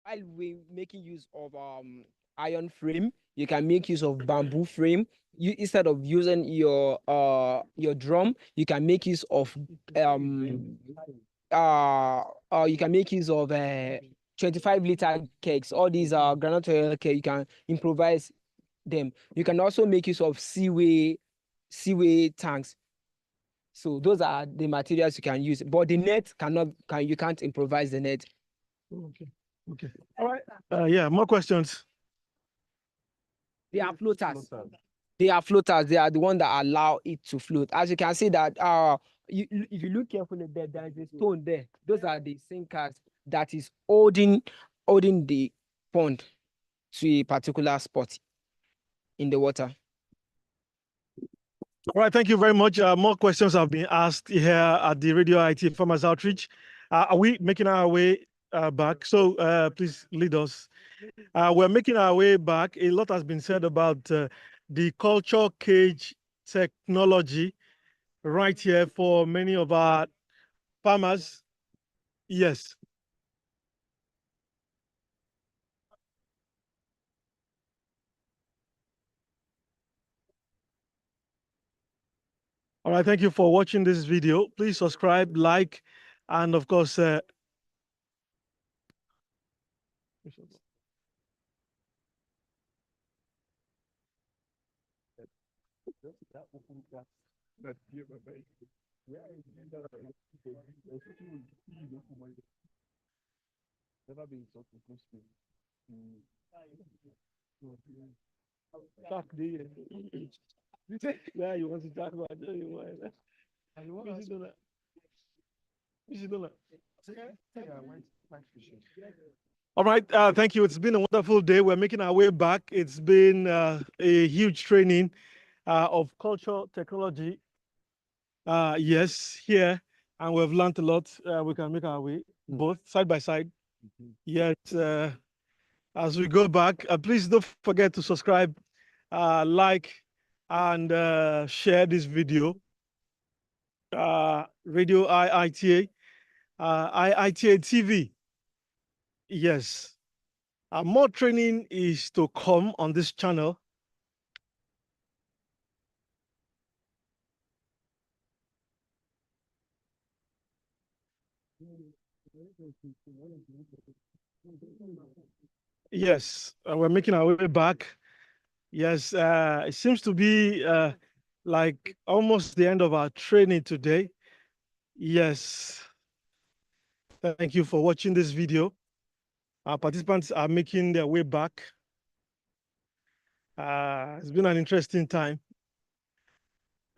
B: While we making use of iron frame, you can make use of bamboo frame. You instead of using your drum, you can make use of you can make use of 25-liter kegs. All these are granite oil keg. You can improvise them. You can also make use of seaway tanks. So those are the materials you can use. But the net you can't improvise the net.
A: Okay. All right. Yeah. More questions.
B: They are floaters. They are floaters. They are the one that allow it to float. As you can see that if you look carefully there is a stone there. Those are the sinkers that is holding the pond to a particular spot in the water.
A: All right, thank you very much. More questions have been asked here at the Radio IT Farmers Outreach. Are we making our way back? So please lead us. We're making our way back. A lot has been said about the culture cage technology right here for many of our farmers. Yes. All right, thank you for watching this video. Please subscribe, like, and of course, yeah, you want to talk about all right, thank you. It's been a wonderful day. We're making our way back. It's been a huge training of culture technology. Yes, here, and we've learned a lot. We can make our way both side by side. Yet, as we go back, please don't forget to subscribe, like, and share this video. Radio IITA, IITA TV. Yes. More training is to come on this channel. Yes, we're making our way back. Yes, it seems to be like almost the end of our training today. Yes. Thank you for watching this video. Our participants are making their way back. It's been an interesting time.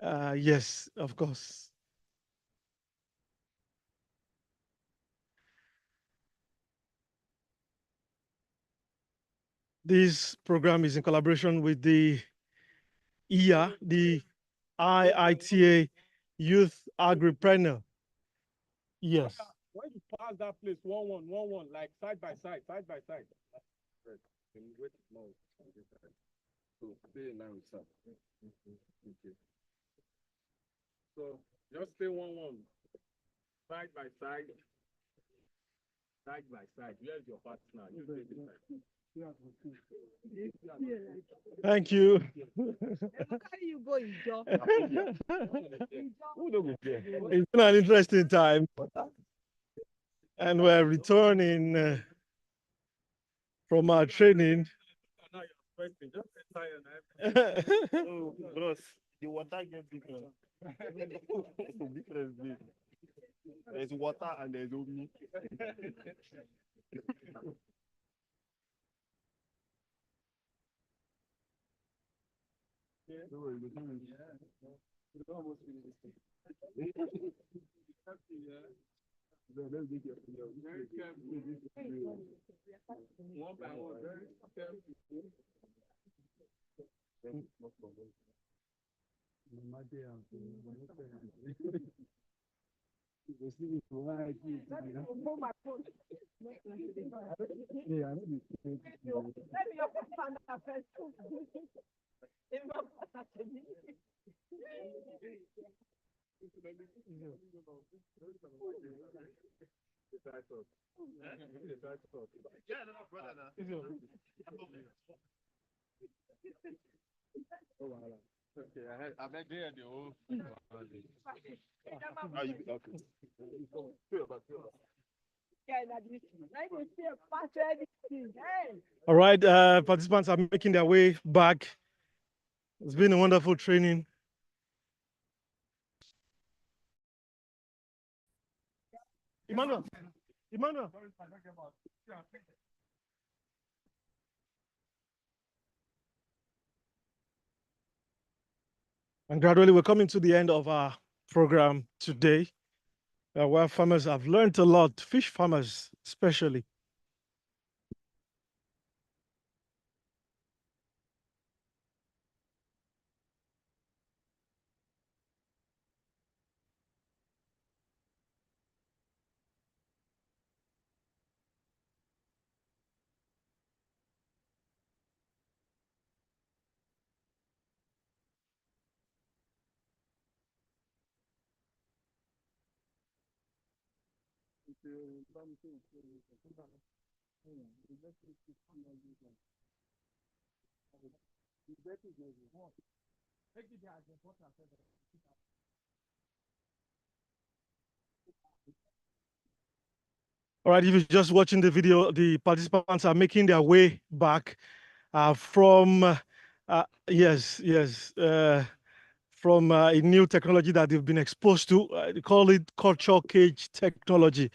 A: Yes, of course. This program is in collaboration with the IA, the IITA Youth Agripreneur. Yes.
C: When you pass that place, 1-1, like side by side. Right. Then wait more. So stay in line with that. Okay. So just stay 1-1. Side by side. Side by side. Where's your partner? You stay beside.
A: Thank you. It's been an interesting time. And we're returning from our training.
C: Oh, bros, the water get different. There's water and there's omi. One by one, very careful. Okay, I bet they are the old.
A: All right, participants are making their way back. It's been a wonderful training. Emmanuel. And gradually, we're coming to the end of our program today, where farmers have learned a lot, fish farmers especially. All right, if you're just watching the video, the participants are making their way back from, from a new technology that they've been exposed to. They call it culture cage technology.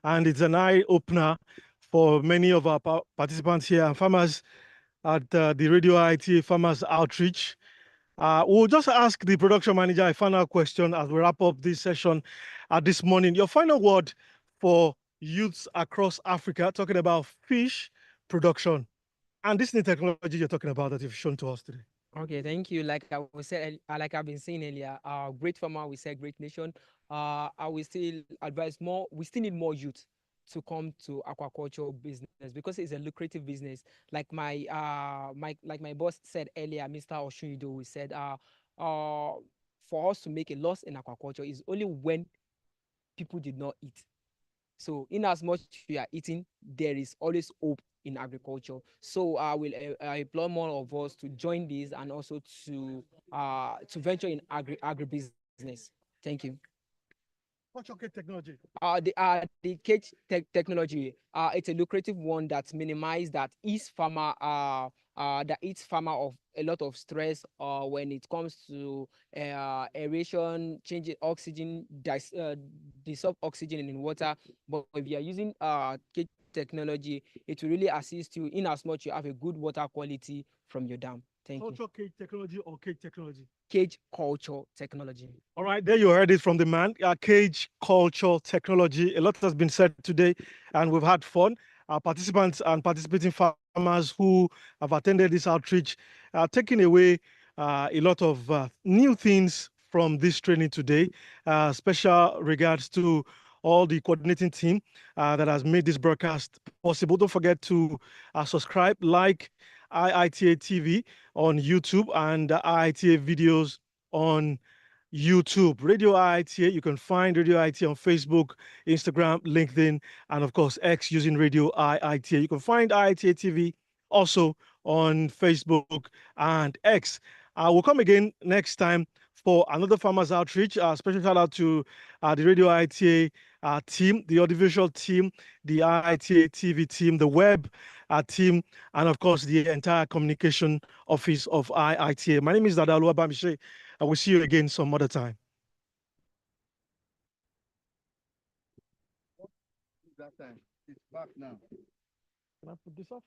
A: And it's an eye opener for many of our participants here and farmers at the Radio IITA Farmers Outreach. We'll just ask the production manager a final question as we wrap up this session this morning. Your final word for youths across Africa talking about fish production and this new technology you're talking about that you've shown to us today.
B: Okay, thank you. Like I was said, like I've been saying earlier, great farmer, we said great nation. I will still advise more. We still need more youth to come to aquaculture business because it's a lucrative business. Like my boss said earlier, Mr. Oshunido said, for us to make a loss in aquaculture is only when people did not eat. So in as much we are eating, there is always hope in agriculture. So I will implore more of us to join this and also to venture in agribusiness. Thank you.
A: What's your technology?
B: The cage technology, it's a lucrative one that minimize that each farmer of a lot of stress when it comes to aeration, changing oxygen, dissolve oxygen in water. But if you are using cage technology, it will really assist you in as much you have a good water quality from your dam. Thank you.
A: Culture cage technology or cage technology?
B: Cage culture technology.
A: All right, there you heard it from the man. Cage culture technology. A lot has been said today, and we've had fun. Our participants and participating farmers who have attended this outreach are taking away a lot of new things from this training today. Special regards to all the coordinating team that has made this broadcast possible. Don't forget to subscribe, like IITA TV on YouTube and IITA videos on YouTube. Radio IITA, you can find Radio IITA on Facebook, Instagram, LinkedIn, and of course X using Radio IITA. You can find IITA TV also on Facebook and X. We'll come again next time for another farmers outreach. Special shout out to the Radio IITA team, the audiovisual team, the IITA TV team, the web team, and of course the entire communication office of IITA. My name is Dadalu Abamishe. I will see you again some other time.
C: That time. It's back now.
A: Can I put this off?